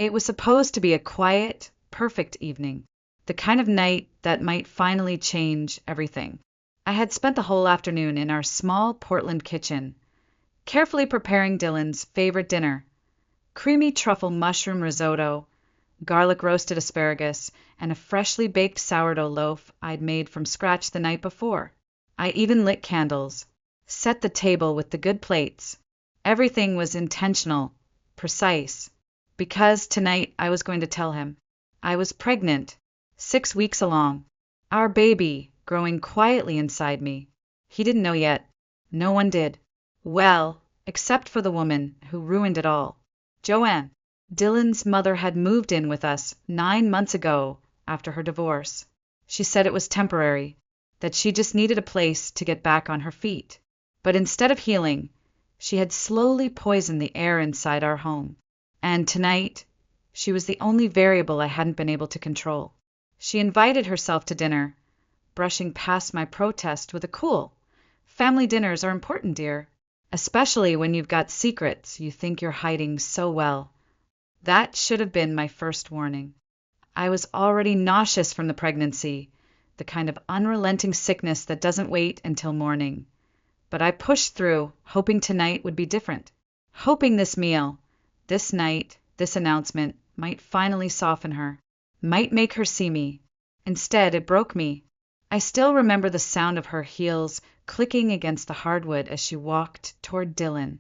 It was supposed to be a quiet, perfect evening, the kind of night that might finally change everything. I had spent the whole afternoon in our small Portland kitchen, carefully preparing Dylan's favorite dinner: creamy truffle mushroom risotto, garlic roasted asparagus, and a freshly baked sourdough loaf I'd made from scratch the night before. I even lit candles, set the table with the good plates. Everything was intentional, precise, because tonight I was going to tell him. I was pregnant, 6 weeks along, our baby growing quietly inside me. He didn't know yet. No one did. Well, except for the woman who ruined it all. Joanne. Dylan's mother had moved in with us 9 months ago after her divorce. She said it was temporary, that she just needed a place to get back on her feet. But instead of healing, she had slowly poisoned the air inside our home. And tonight, she was the only variable I hadn't been able to control. She invited herself to dinner, brushing past my protest with a cool, "Family dinners are important, dear, especially when you've got secrets you think you're hiding so well." That should have been my first warning. I was already nauseous from the pregnancy, the kind of unrelenting sickness that doesn't wait until morning. But I pushed through, hoping tonight would be different. Hoping this meal, this night, this announcement might finally soften her, might make her see me. Instead, it broke me. I still remember the sound of her heels clicking against the hardwood as she walked toward Dylan.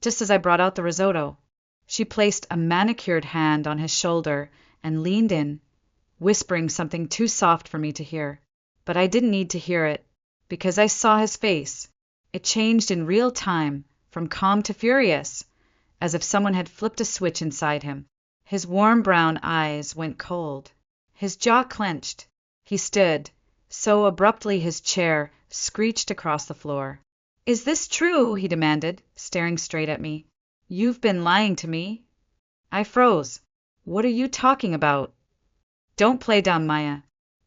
Just as I brought out the risotto, she placed a manicured hand on his shoulder and leaned in, whispering something too soft for me to hear. But I didn't need to hear it, because I saw his face. It changed in real time, from calm to furious, as if someone had flipped a switch inside him. His warm brown eyes went cold. His jaw clenched. He stood, so abruptly his chair screeched across the floor. "Is this true?" he demanded, staring straight at me. "You've been lying to me?" I froze. "What are you talking about?" "Don't play dumb, Maya.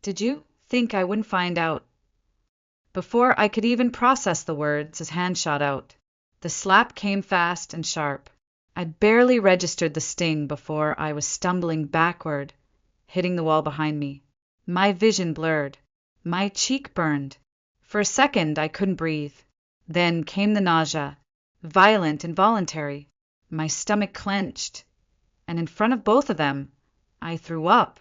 Did you think I wouldn't find out?" Before I could even process the words, his hand shot out. The slap came fast and sharp. I barely registered the sting before I was stumbling backward, hitting the wall behind me. My vision blurred. My cheek burned. For a second, I couldn't breathe. Then came the nausea, violent, involuntary. My stomach clenched, and in front of both of them, I threw up.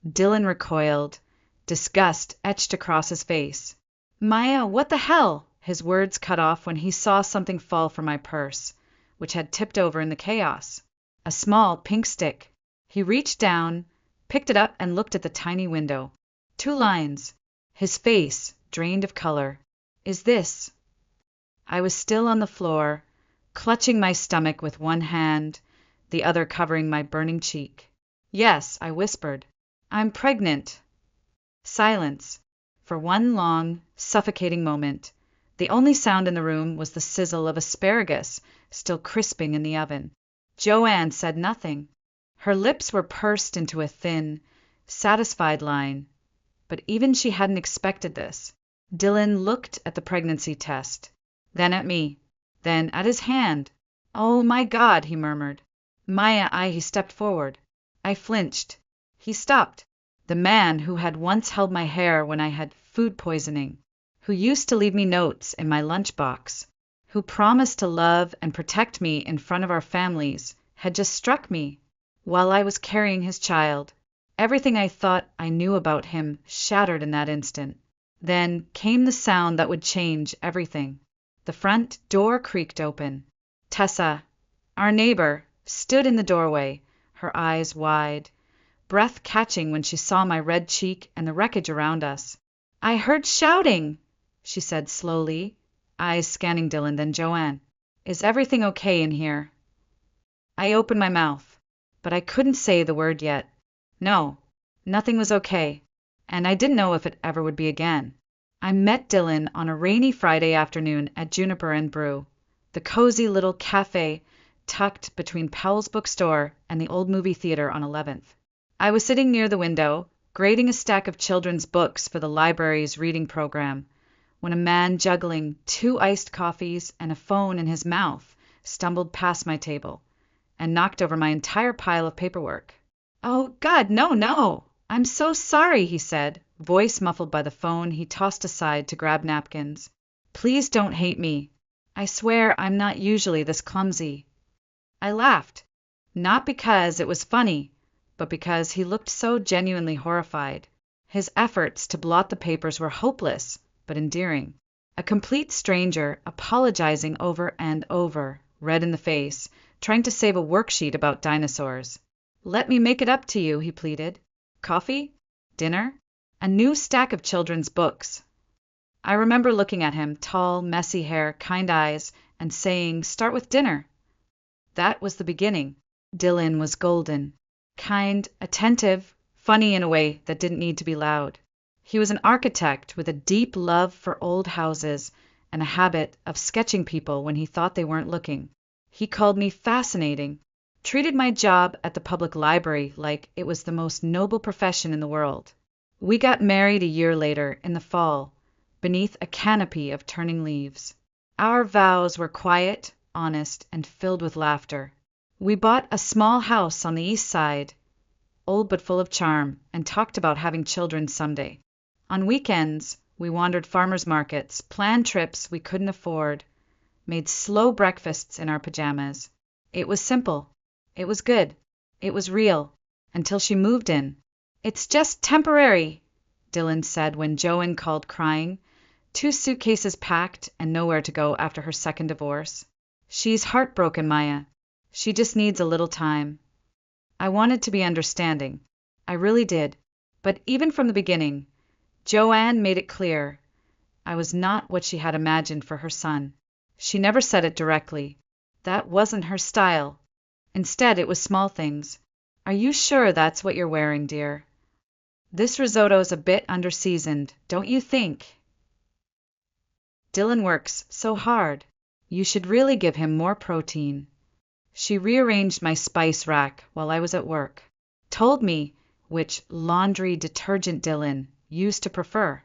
Dylan recoiled, disgust etched across his face. "Maya, what the hell?" His words cut off when he saw something fall from my purse, which had tipped over in the chaos. A small pink stick. He reached down, picked it up, and looked at the tiny window. 2 lines. His face drained of color. "Is this?" I was still on the floor, clutching my stomach with one hand, the other covering my burning cheek. "Yes," I whispered. "I'm pregnant." Silence. For one long, suffocating moment. The only sound in the room was the sizzle of asparagus still crisping in the oven. Joanne said nothing. Her lips were pursed into a thin, satisfied line. But even she hadn't expected this. Dylan looked at the pregnancy test, then at me, then at his hand. "Oh my God," he murmured. "Maya, he stepped forward. I flinched. He stopped. The man who had once held my hair when I had food poisoning, who used to leave me notes in my lunchbox, who promised to love and protect me in front of our families, had just struck me while I was carrying his child. Everything I thought I knew about him shattered in that instant. Then came the sound that would change everything. The front door creaked open. Tessa, our neighbor, stood in the doorway, her eyes wide, breath catching when she saw my red cheek and the wreckage around us. "I heard shouting," she said slowly, eyes scanning Dylan, then Joanne. "Is everything okay in here?" I opened my mouth, but I couldn't say the word yet. No, nothing was okay, and I didn't know if it ever would be again. I met Dylan on a rainy Friday afternoon at Juniper and Brew, the cozy little cafe tucked between Powell's bookstore and the old movie theater on 11th. I was sitting near the window, grading a stack of children's books for the library's reading program, when a man juggling 2 iced coffees and a phone in his mouth stumbled past my table, and knocked over my entire pile of paperwork. "Oh, God, no, no! I'm so sorry," he said, voice muffled by the phone he tossed aside to grab napkins. "Please don't hate me. I swear I'm not usually this clumsy." I laughed, not because it was funny, but because he looked so genuinely horrified. His efforts to blot the papers were hopeless, but endearing. A complete stranger, apologizing over and over, red in the face, trying to save a worksheet about dinosaurs. "Let me make it up to you," he pleaded. "Coffee? Dinner? A new stack of children's books." I remember looking at him, tall, messy hair, kind eyes, and saying, "Start with dinner." That was the beginning. Dylan was golden. Kind, attentive, funny in a way that didn't need to be loud. He was an architect with a deep love for old houses and a habit of sketching people when he thought they weren't looking. He called me fascinating, treated my job at the public library like it was the most noble profession in the world. We got married a year later, in the fall, beneath a canopy of turning leaves. Our vows were quiet, honest, and filled with laughter. We bought a small house on the east side, old but full of charm, and talked about having children someday. On weekends, we wandered farmers markets, planned trips we couldn't afford, made slow breakfasts in our pajamas. It was simple. It was good. It was real. Until she moved in. "It's just temporary," Dylan said when Joanne called crying, 2 suitcases packed and nowhere to go after her second divorce. "She's heartbroken, Maya. She just needs a little time." I wanted to be understanding. I really did. But even from the beginning, Joanne made it clear I was not what she had imagined for her son. She never said it directly. That wasn't her style. Instead, it was small things. "Are you sure that's what you're wearing, dear? This risotto's a bit underseasoned, don't you think? Dylan works so hard. You should really give him more protein." She rearranged my spice rack while I was at work. Told me which laundry detergent Dylan used to prefer.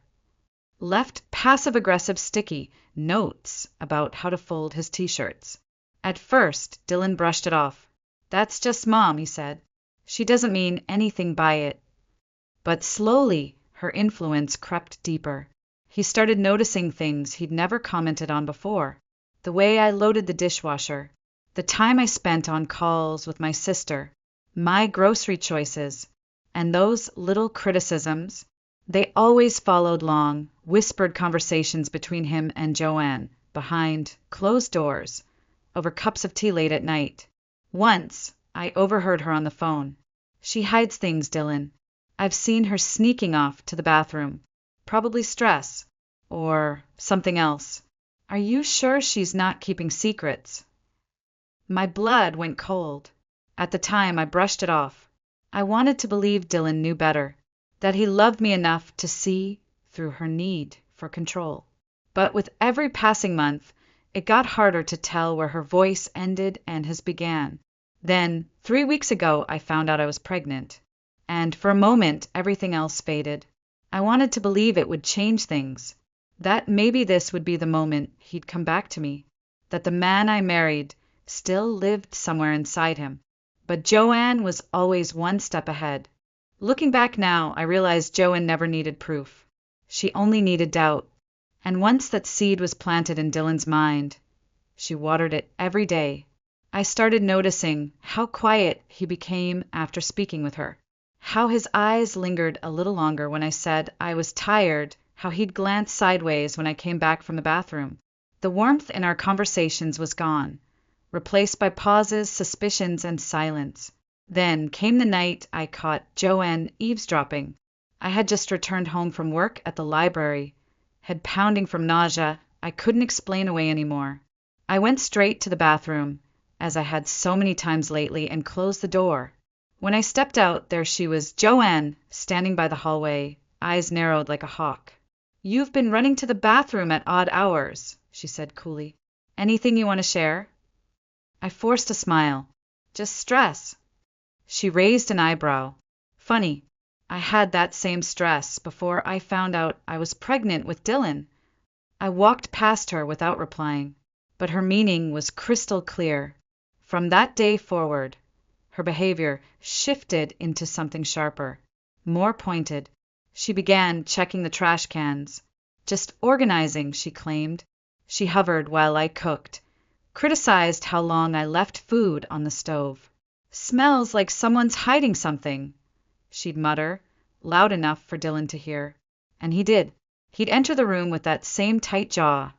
Left passive-aggressive sticky notes about how to fold his t-shirts. At first, Dylan brushed it off. "That's just Mom," he said. "She doesn't mean anything by it." But slowly, her influence crept deeper. He started noticing things he'd never commented on before. The way I loaded the dishwasher, the time I spent on calls with my sister, my grocery choices, and those little criticisms. They always followed long, whispered conversations between him and Joanne, behind closed doors, over cups of tea late at night. Once, I overheard her on the phone. "She hides things, Dylan. I've seen her sneaking off to the bathroom. Probably stress. Or something else. Are you sure she's not keeping secrets?" My blood went cold. At the time, I brushed it off. I wanted to believe Dylan knew better, that he loved me enough to see through her need for control. But with every passing month, it got harder to tell where her voice ended and his began. Then, 3 weeks ago, I found out I was pregnant. And for a moment, everything else faded. I wanted to believe it would change things. That maybe this would be the moment he'd come back to me. That the man I married still lived somewhere inside him. But Joanne was always one step ahead. Looking back now, I realized Joanne never needed proof. She only needed doubt. And once that seed was planted in Dylan's mind, she watered it every day. I started noticing how quiet he became after speaking with her. How his eyes lingered a little longer when I said I was tired, how he'd glance sideways when I came back from the bathroom. The warmth in our conversations was gone, replaced by pauses, suspicions, and silence. Then came the night I caught Joanne eavesdropping. I had just returned home from work at the library, head pounding from nausea I couldn't explain away anymore. I went straight to the bathroom, as I had so many times lately, and closed the door. When I stepped out, there she was, Joanne, standing by the hallway, eyes narrowed like a hawk. "You've been running to the bathroom at odd hours," she said coolly. "Anything you want to share?" I forced a smile. "Just stress." She raised an eyebrow. "Funny. I had that same stress before I found out I was pregnant with Dylan." I walked past her without replying, but her meaning was crystal clear. From that day forward, her behavior shifted into something sharper, more pointed. She began checking the trash cans. Just organizing, she claimed. She hovered while I cooked, criticized how long I left food on the stove. "Smells like someone's hiding something," she'd mutter, loud enough for Dylan to hear. And he did. He'd enter the room with that same tight jaw,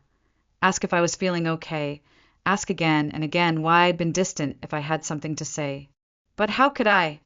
ask if I was feeling okay, ask again and again why I'd been distant if I had something to say. But how could I?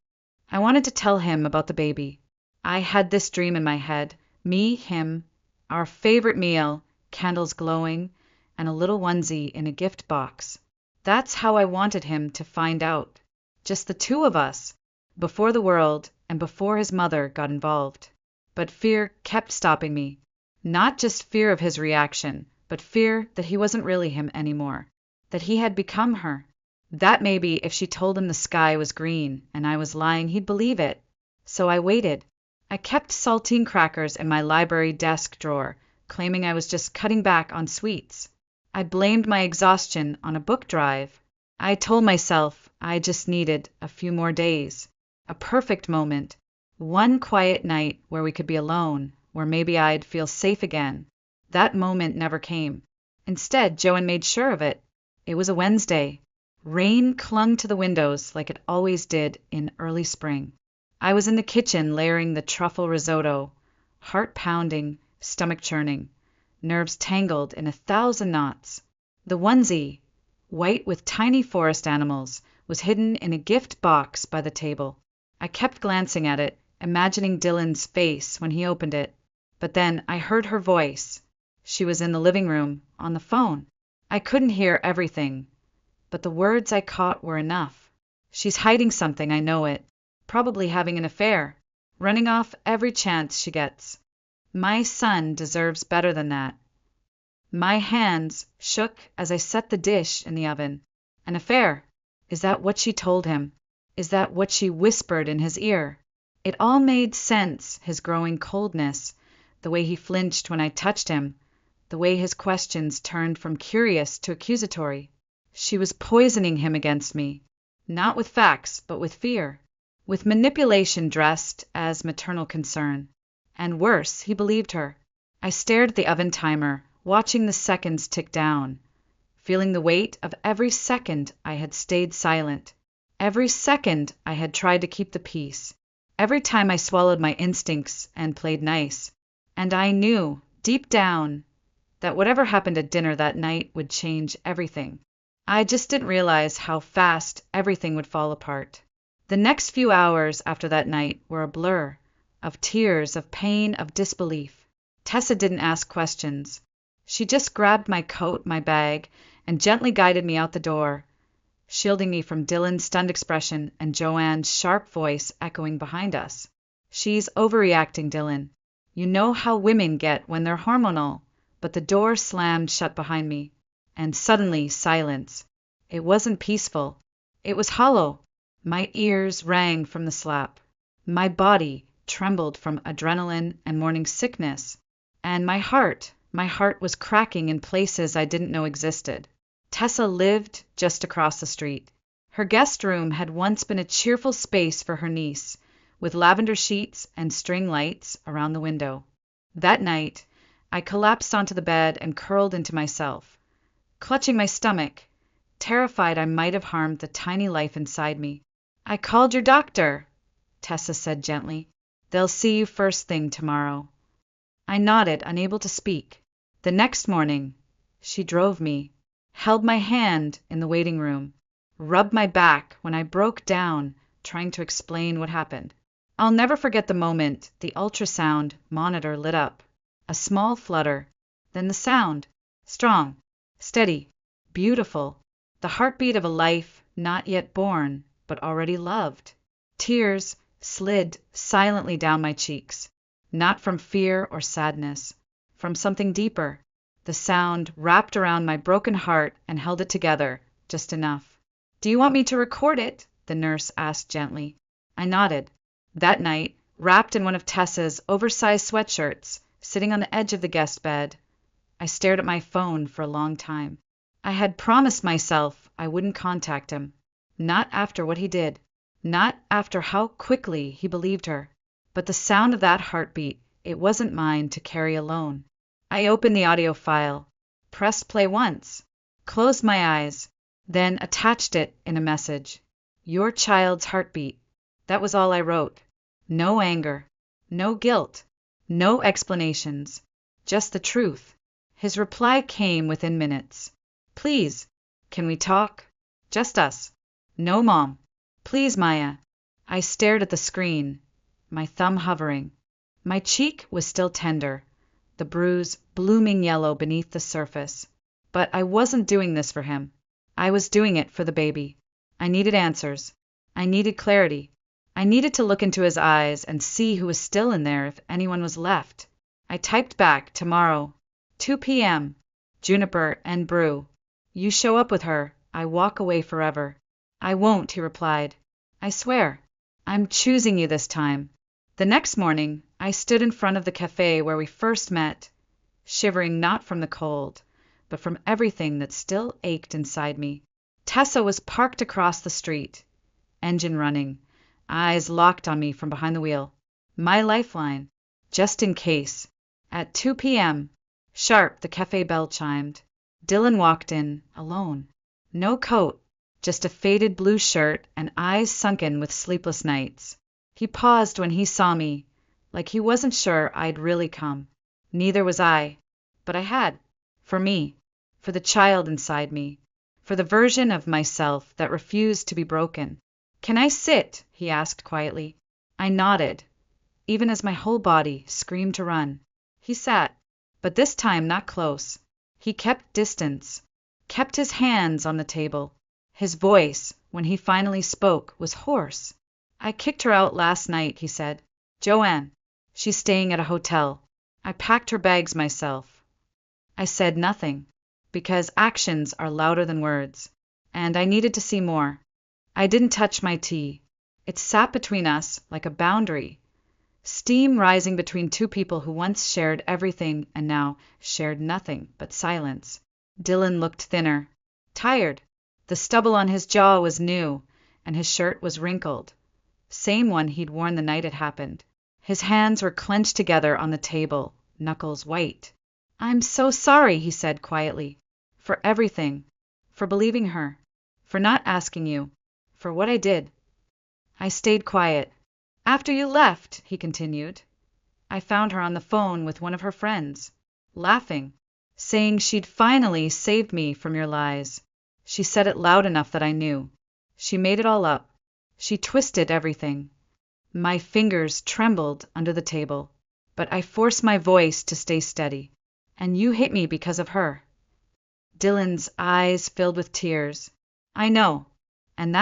I wanted to tell him about the baby. I had this dream in my head, me, him, our favorite meal, candles glowing, and a little onesie in a gift box. That's how I wanted him to find out. Just the two of us, before the world and before his mother got involved. But fear kept stopping me. Not just fear of his reaction, but fear that he wasn't really him anymore, that he had become her. That maybe if she told him the sky was green and I was lying, he'd believe it. So I waited. I kept saltine crackers in my library desk drawer, claiming I was just cutting back on sweets. I blamed my exhaustion on a book drive. I told myself I just needed a few more days, a perfect moment, one quiet night where we could be alone, where maybe I'd feel safe again. That moment never came. Instead, Joanne made sure of it. It was a Wednesday. Rain clung to the windows like it always did in early spring. I was in the kitchen layering the truffle risotto, heart pounding, stomach churning, nerves tangled in 1,000 knots. The onesie, white with tiny forest animals, was hidden in a gift box by the table. I kept glancing at it, imagining Dylan's face when he opened it. But then I heard her voice. She was in the living room, on the phone. I couldn't hear everything, but the words I caught were enough. "She's hiding something, I know it. Probably having an affair, running off every chance she gets. My son deserves better than that." My hands shook as I set the dish in the oven. An affair? Is that what she told him? Is that what she whispered in his ear? It all made sense, his growing coldness, the way he flinched when I touched him, the way his questions turned from curious to accusatory. She was poisoning him against me, not with facts, but with fear, with manipulation dressed as maternal concern. And worse, he believed her. I stared at the oven timer, watching the seconds tick down, feeling the weight of every second I had stayed silent, every second I had tried to keep the peace, every time I swallowed my instincts and played nice. And I knew, deep down, that whatever happened at dinner that night would change everything. I just didn't realize how fast everything would fall apart. The next few hours after that night were a blur, of tears, of pain, of disbelief. Tessa didn't ask questions. She just grabbed my coat, my bag, and gently guided me out the door, shielding me from Dylan's stunned expression and Joanne's sharp voice echoing behind us. "She's overreacting, Dylan. You know how women get when they're hormonal." But the door slammed shut behind me, and suddenly silence. It wasn't peaceful. It was hollow. My ears rang from the slap. My body trembled from adrenaline and morning sickness. And my heart was cracking in places I didn't know existed. Tessa lived just across the street. Her guest room had once been a cheerful space for her niece, with lavender sheets and string lights around the window. That night, I collapsed onto the bed and curled into myself, clutching my stomach, terrified I might have harmed the tiny life inside me. "I called your doctor," Tessa said gently. "They'll see you first thing tomorrow." I nodded, unable to speak. The next morning, she drove me, held my hand in the waiting room, rubbed my back when I broke down trying to explain what happened. I'll never forget the moment the ultrasound monitor lit up. A small flutter, then the sound, strong, steady, beautiful, the heartbeat of a life not yet born, but already loved. Tears slid silently down my cheeks, not from fear or sadness, from something deeper. The sound wrapped around my broken heart and held it together, just enough. "Do you want me to record it?" the nurse asked gently. I nodded. That night, wrapped in one of Tessa's oversized sweatshirts, sitting on the edge of the guest bed, I stared at my phone for a long time. I had promised myself I wouldn't contact him. Not after what he did. Not after how quickly he believed her. But the sound of that heartbeat, it wasn't mine to carry alone. I opened the audio file, pressed play once, closed my eyes, then attached it in a message. Your child's heartbeat. That was all I wrote. No anger, no guilt, no explanations, just the truth. His reply came within minutes. Please, can we talk? Just us. No, Mom. Please, Maya. I stared at the screen, my thumb hovering. My cheek was still tender, the bruise blooming yellow beneath the surface. But I wasn't doing this for him. I was doing it for the baby. I needed answers. I needed clarity. I needed to look into his eyes and see who was still in there if anyone was left. I typed back, tomorrow, 2 p.m., Juniper and Brew. You show up with her, I walk away forever. I won't, he replied. I swear. I'm choosing you this time. The next morning, I stood in front of the cafe where we first met, shivering not from the cold, but from everything that still ached inside me. Tessa was parked across the street, engine running, eyes locked on me from behind the wheel. My lifeline, just in case. At 2 p.m., sharp, the cafe bell chimed. Dylan walked in, alone. No coat, just a faded blue shirt and eyes sunken with sleepless nights. He paused when he saw me, like he wasn't sure I'd really come. Neither was I. But I had. For me. For the child inside me. For the version of myself that refused to be broken. Can I sit? He asked quietly. I nodded, even as my whole body screamed to run. He sat, but this time not close. He kept distance, kept his hands on the table. His voice, when he finally spoke, was hoarse. I kicked her out last night, he said. Joanne. She's staying at a hotel. I packed her bags myself. I said nothing, because actions are louder than words, and I needed to see more. I didn't touch my tea. It sat between us like a boundary, steam rising between two people who once shared everything and now shared nothing but silence. Dylan looked thinner, tired. The stubble on his jaw was new, and his shirt was wrinkled. Same one he'd worn the night it happened. His hands were clenched together on the table, knuckles white. I'm so sorry, he said quietly. For everything. For believing her. For not asking you. For what I did. I stayed quiet. After you left, he continued, I found her on the phone with one of her friends, laughing, saying she'd finally saved me from your lies. She said it loud enough that I knew. She made it all up. She twisted everything. My fingers trembled under the table, but I forced my voice to stay steady. And you hit me because of her. Dylan's eyes filled with tears. I know. And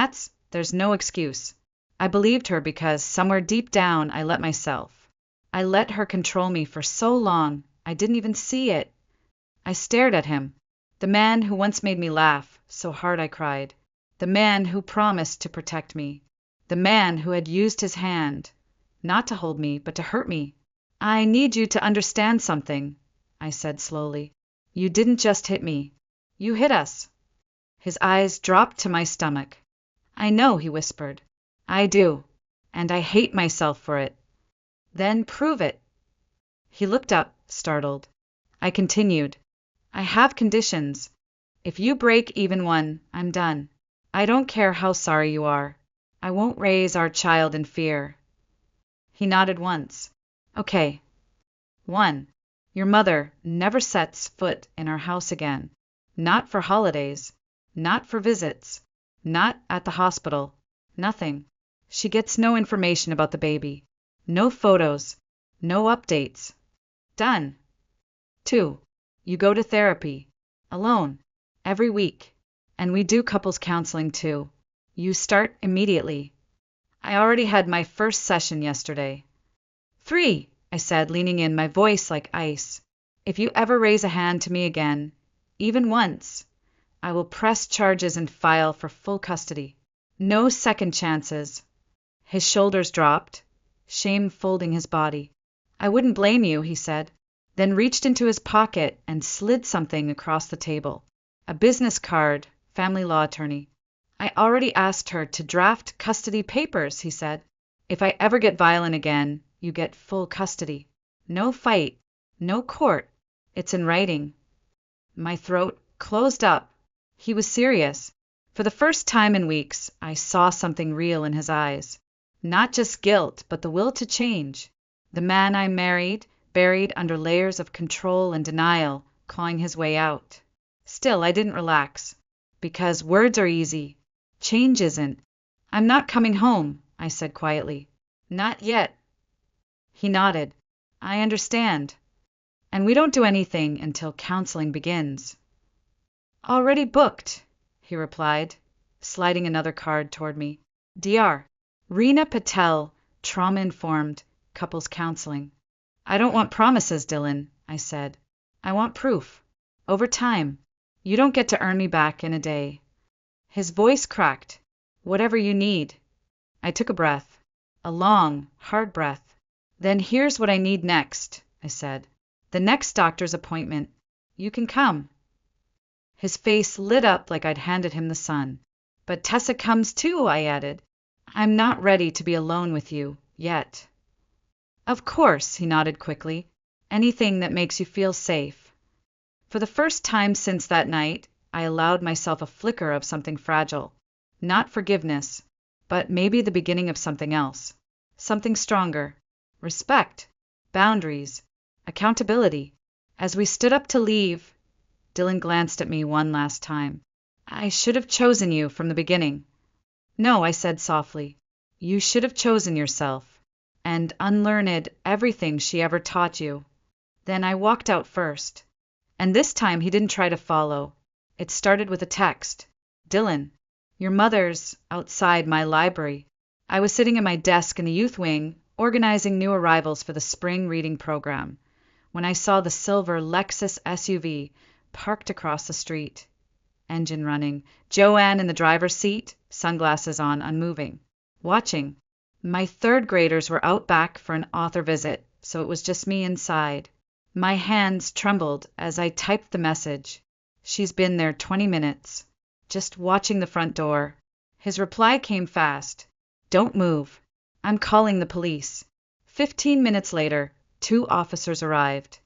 there's no excuse. I believed her because somewhere deep down I let myself. I let her control me for so long, I didn't even see it. I stared at him. The man who once made me laugh, so hard I cried. The man who promised to protect me. The man who had used his hand, not to hold me, but to hurt me. I need you to understand something, I said slowly. You didn't just hit me. You hit us. His eyes dropped to my stomach. I know, he whispered. I do, and I hate myself for it. Then prove it. He looked up, startled. I continued. I have conditions. If you break even one, I'm done. I don't care how sorry you are. I won't raise our child in fear. He nodded once. Okay. 1. Your mother never sets foot in our house again. Not for holidays. Not for visits. Not at the hospital. Nothing. She gets no information about the baby. No photos. No updates. Done. 2. You go to therapy. Alone. Every week. And we do couples counseling too. You start immediately. I already had my first session yesterday. 3, I said, leaning in, my voice like ice. If you ever raise a hand to me again, even once, I will press charges and file for full custody. No second chances. His shoulders dropped, shame folding his body. I wouldn't blame you, he said, then reached into his pocket and slid something across the table. A business card, family law attorney. I already asked her to draft custody papers, he said. If I ever get violent again, you get full custody. No fight, no court. It's in writing. My throat closed up. He was serious. For the first time in weeks, I saw something real in his eyes. Not just guilt, but the will to change. The man I married, buried under layers of control and denial, clawing his way out. Still, I didn't relax. Because words are easy. Change isn't. I'm not coming home, I said quietly. Not yet. He nodded. I understand. And we don't do anything until counseling begins. Already booked, he replied, sliding another card toward me. Dr. Reena Patel, trauma-informed, couples counseling. I don't want promises, Dylan, I said. I want proof. Over time. You don't get to earn me back in a day. His voice cracked. Whatever you need. I took a breath. A long, hard breath. Then here's what I need next, I said. The next doctor's appointment. You can come. His face lit up like I'd handed him the sun. But Tessa comes too, I added. I'm not ready to be alone with you, yet. Of course, he nodded quickly. Anything that makes you feel safe. For the first time since that night, I allowed myself a flicker of something fragile. Not forgiveness, but maybe the beginning of something else. Something stronger. Respect. Boundaries. Accountability. As we stood up to leave, Dylan glanced at me one last time. I should have chosen you from the beginning. No, I said softly. You should have chosen yourself, and unlearned everything she ever taught you. Then I walked out first. And this time he didn't try to follow. It started with a text. Dylan, your mother's outside my library. I was sitting at my desk in the youth wing, organizing new arrivals for the spring reading program, when I saw the silver Lexus SUV parked across the street. Engine running, Joanne in the driver's seat, sunglasses on, unmoving. Watching. My third graders were out back for an author visit, so it was just me inside. My hands trembled as I typed the message. She's been there 20 minutes, just watching the front door. His reply came fast. Don't move. I'm calling the police. 15 minutes later, 2 officers arrived.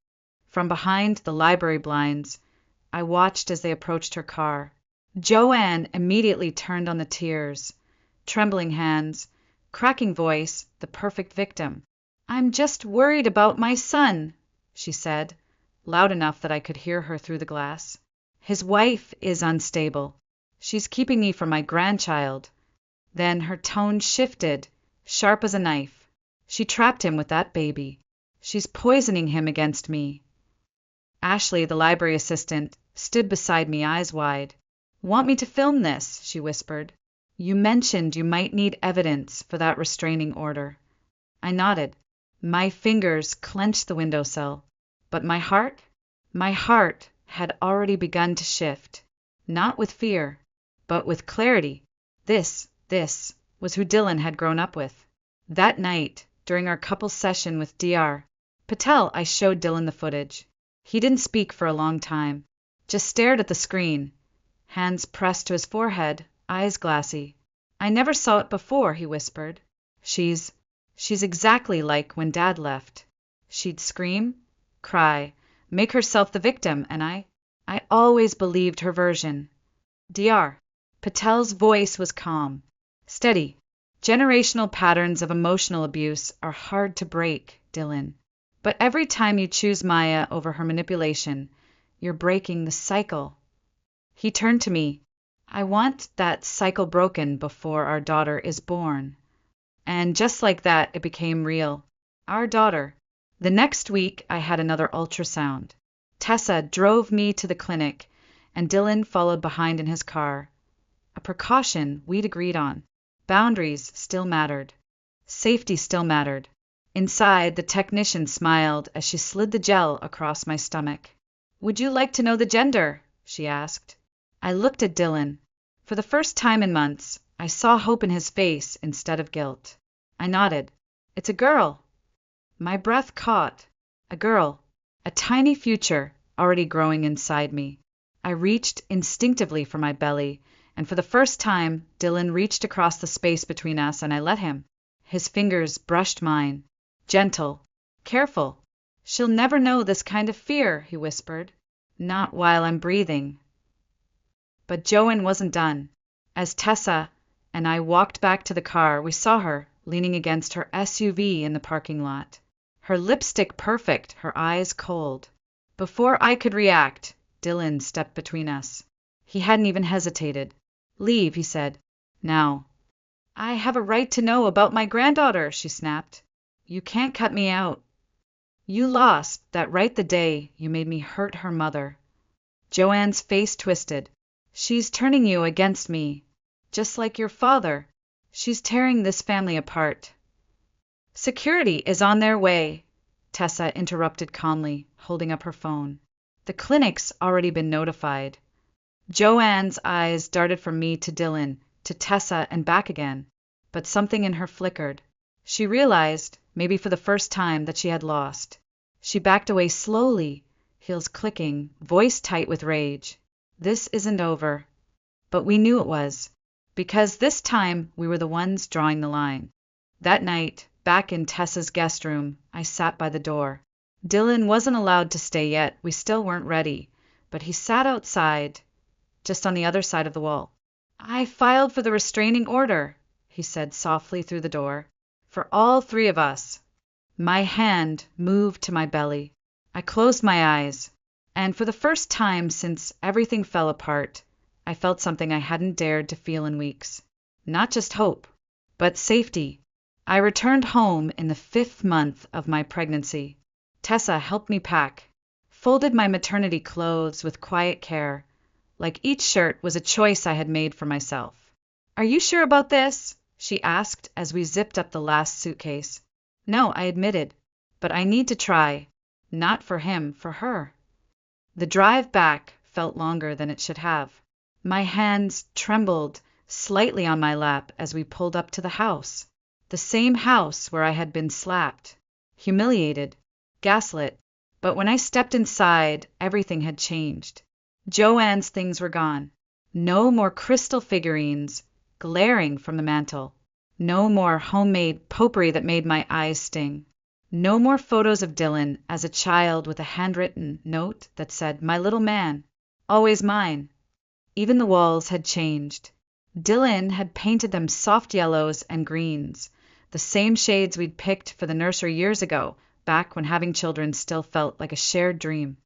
From behind the library blinds, I watched as they approached her car. Joanne immediately turned on the tears. Trembling hands, cracking voice, the perfect victim. I'm just worried about my son, she said, loud enough that I could hear her through the glass. His wife is unstable. She's keeping me from my grandchild. Then her tone shifted, sharp as a knife. She trapped him with that baby. She's poisoning him against me. Ashley, the library assistant, stood beside me, eyes wide. Want me to film this? She whispered. You mentioned you might need evidence for that restraining order. I nodded. My fingers clenched the windowsill. But my heart had already begun to shift. Not with fear, but with clarity. This was who Dylan had grown up with. That night, during our couples session with Dr. Patel, I showed Dylan the footage. He didn't speak for a long time, just stared at the screen, hands pressed to his forehead, eyes glassy. I never saw it before, he whispered. She's exactly like when Dad left. She'd scream, cry, make herself the victim, and I always believed her version. Dr. Patel's voice was calm, steady. Generational patterns of emotional abuse are hard to break, Dylan. But every time you choose Maya over her manipulation, you're breaking the cycle. He turned to me. I want that cycle broken before our daughter is born. And just like that, it became real. Our daughter. The next week, I had another ultrasound. Tessa drove me to the clinic, and Dylan followed behind in his car. A precaution we'd agreed on. Boundaries still mattered. Safety still mattered. Inside, the technician smiled as she slid the gel across my stomach. Would you like to know the gender? She asked. I looked at Dylan. For the first time in months, I saw hope in his face instead of guilt. I nodded. It's a girl. My breath caught. A girl. A tiny future already growing inside me. I reached instinctively for my belly, and for the first time, Dylan reached across the space between us, and I let him. His fingers brushed mine. Gentle. Careful. She'll never know this kind of fear, he whispered. Not while I'm breathing. But Joanne wasn't done. As Tessa and I walked back to the car, we saw her leaning against her SUV in the parking lot. Her lipstick perfect, her eyes cold. Before I could react, Dylan stepped between us. He hadn't even hesitated. Leave, he said. Now. I have a right to know about my granddaughter, she snapped. You can't cut me out. You lost that right the day you made me hurt her mother. Joanne's face twisted. She's turning you against me, just like your father. She's tearing this family apart. Security is on their way, Tessa interrupted calmly, holding up her phone. The clinic's already been notified. Joanne's eyes darted from me to Dylan, to Tessa and back again, but something in her flickered. She realized, maybe for the first time, that she had lost. She backed away slowly, heels clicking, voice tight with rage. This isn't over. But we knew it was, because this time we were the ones drawing the line. That night, back in Tessa's guest room, I sat by the door. Dylan wasn't allowed to stay yet, we still weren't ready, but he sat outside, just on the other side of the wall. I filed for the restraining order, he said softly through the door, for all three of us. My hand moved to my belly. I closed my eyes, and for the first time since everything fell apart, I felt something I hadn't dared to feel in weeks. Not just hope, but safety. I returned home in the 5th month of my pregnancy. Tessa helped me pack, folded my maternity clothes with quiet care, like each shirt was a choice I had made for myself. Are you sure about this? She asked as we zipped up the last suitcase. No, I admitted, but I need to try. Not for him, for her. The drive back felt longer than it should have. My hands trembled slightly on my lap as we pulled up to the house. The same house where I had been slapped, humiliated, gaslit. But when I stepped inside, everything had changed. Joanne's things were gone. No more crystal figurines glaring from the mantel. No more homemade potpourri that made my eyes sting. No more photos of Dylan as a child with a handwritten note that said, "My little man, always mine." Even the walls had changed. Dylan had painted them soft yellows and greens, the same shades we'd picked for the nursery years ago, back when having children still felt like a shared dream.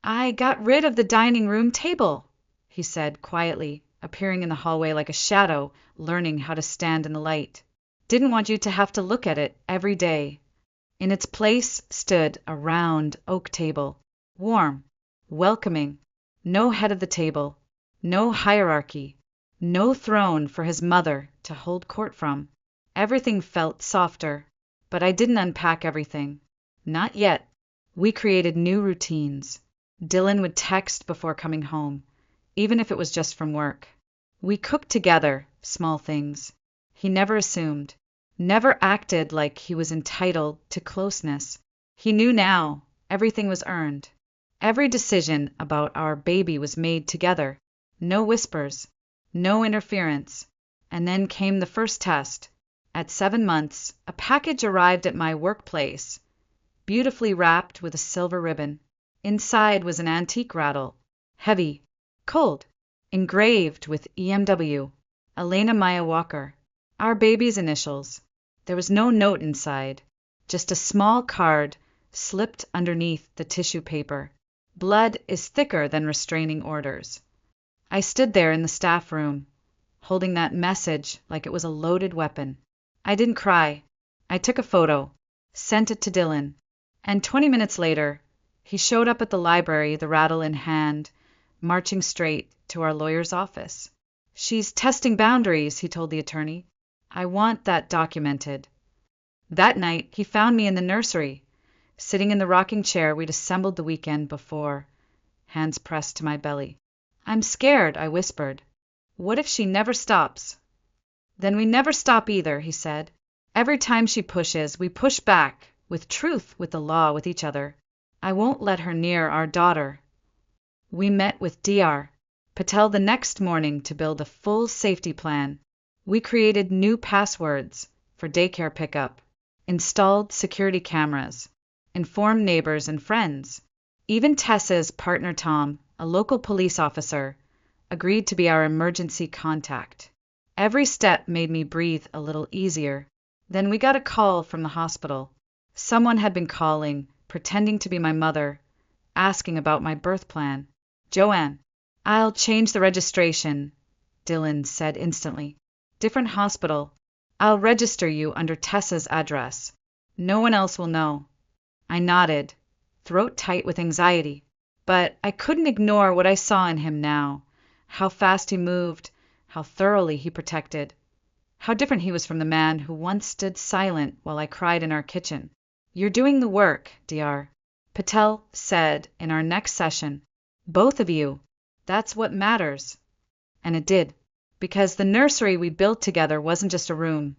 I got rid of the dining room table, he said quietly, appearing in the hallway like a shadow, learning how to stand in the light. Didn't want you to have to look at it every day. In its place stood a round oak table, warm, welcoming, no head of the table, no hierarchy, no throne for his mother to hold court from. Everything felt softer, but I didn't unpack everything. Not yet. We created new routines. Dylan would text before coming home, even if it was just from work. We cooked together, small things. He never assumed, never acted like he was entitled to closeness. He knew now everything was earned. Every decision about our baby was made together. No whispers, no interference. And then came the first test. At 7 months, a package arrived at my workplace, beautifully wrapped with a silver ribbon. Inside was an antique rattle, heavy, cold, engraved with EMW, Elena Maya Walker, our baby's initials. There was no note inside, just a small card slipped underneath the tissue paper. Blood is thicker than restraining orders. I stood there in the staff room, holding that message like it was a loaded weapon. I didn't cry. I took a photo, sent it to Dylan, and 20 minutes later, he showed up at the library, the rattle in hand, marching straight to our lawyer's office. She's testing boundaries, he told the attorney. I want that documented. That night, he found me in the nursery, sitting in the rocking chair we'd assembled the weekend before, hands pressed to my belly. I'm scared, I whispered. What if she never stops? Then we never stop either, he said. Every time she pushes, we push back, with truth, with the law, with each other. I won't let her near our daughter. We met with Dr. Patel the next morning to build a full safety plan. We created new passwords for daycare pickup, installed security cameras, informed neighbors and friends. Even Tessa's partner Tom, a local police officer, agreed to be our emergency contact. Every step made me breathe a little easier. Then we got a call from the hospital. Someone had been calling, pretending to be my mother, asking about my birth plan. "Joanne, I'll change the registration," Dylan said instantly. "Different hospital. I'll register you under Tessa's address. No one else will know." I nodded, throat tight with anxiety. But I couldn't ignore what I saw in him now. How fast he moved, how thoroughly he protected. How different he was from the man who once stood silent while I cried in our kitchen. "You're doing the work, Dr. Patel said in our next session. "Both of you. That's what matters." And it did. Because the nursery we built together wasn't just a room.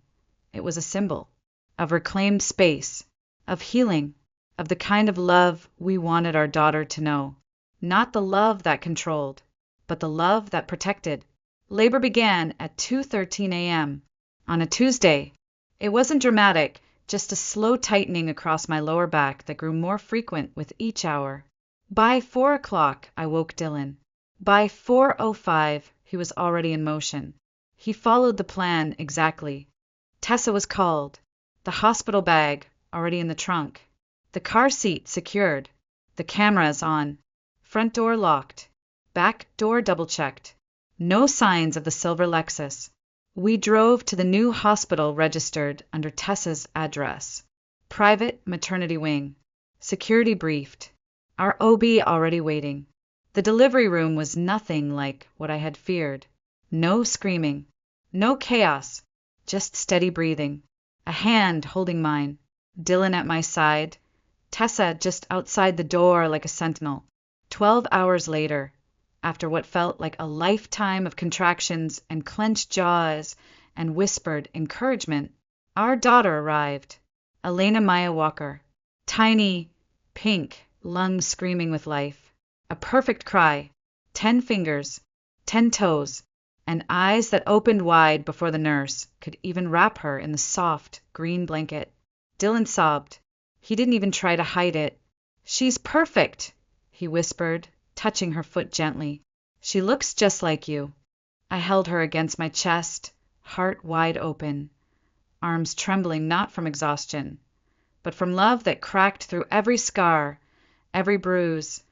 It was a symbol of reclaimed space, of healing, of the kind of love we wanted our daughter to know. Not the love that controlled, but the love that protected. Labor began at 2:13 a.m. on a Tuesday. It wasn't dramatic, just a slow tightening across my lower back that grew more frequent with each hour. By 4 o'clock, I woke Dylan. By 4:05, he was already in motion. He followed the plan exactly. Tessa was called, the hospital bag already in the trunk, the car seat secured, the cameras on, front door locked, back door double-checked. No signs of the silver Lexus. We drove to the new hospital registered under Tessa's address. Private maternity wing. Security briefed. Our OB already waiting. The delivery room was nothing like what I had feared. No screaming. No chaos. Just steady breathing. A hand holding mine. Dylan at my side. Tessa just outside the door like a sentinel. 12 hours later, after what felt like a lifetime of contractions and clenched jaws and whispered encouragement, our daughter arrived. Elena Maya Walker. Tiny, pink, lungs screaming with life. A perfect cry. 10 fingers, 10 toes, and eyes that opened wide before the nurse could even wrap her in the soft, green blanket. Dylan sobbed. He didn't even try to hide it. "She's perfect," he whispered, touching her foot gently. "She looks just like you." I held her against my chest, heart wide open, arms trembling not from exhaustion, but from love that cracked through every scar, every bruise,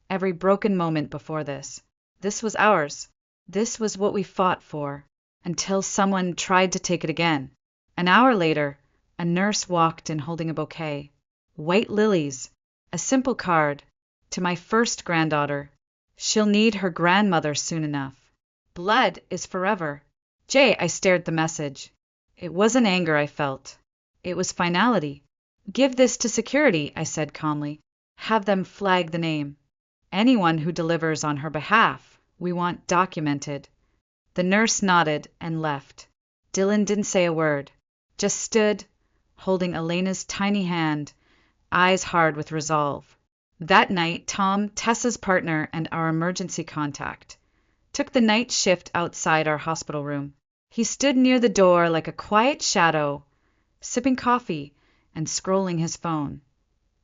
every broken moment before this. This was ours. This was what we fought for, until someone tried to take it again. An hour later, a nurse walked in holding a bouquet. White lilies, a simple card, to my first granddaughter. She'll need her grandmother soon enough. Blood is forever. Jay, I stared the message. It wasn't anger I felt. It was finality. "Give this to security," I said calmly. "Have them flag the name. Anyone who delivers on her behalf, we want documented." The nurse nodded and left. Dylan didn't say a word, just stood, holding Elena's tiny hand, eyes hard with resolve. That night, Tom, Tessa's partner and our emergency contact, took the night shift outside our hospital room. He stood near the door like a quiet shadow, sipping coffee and scrolling his phone,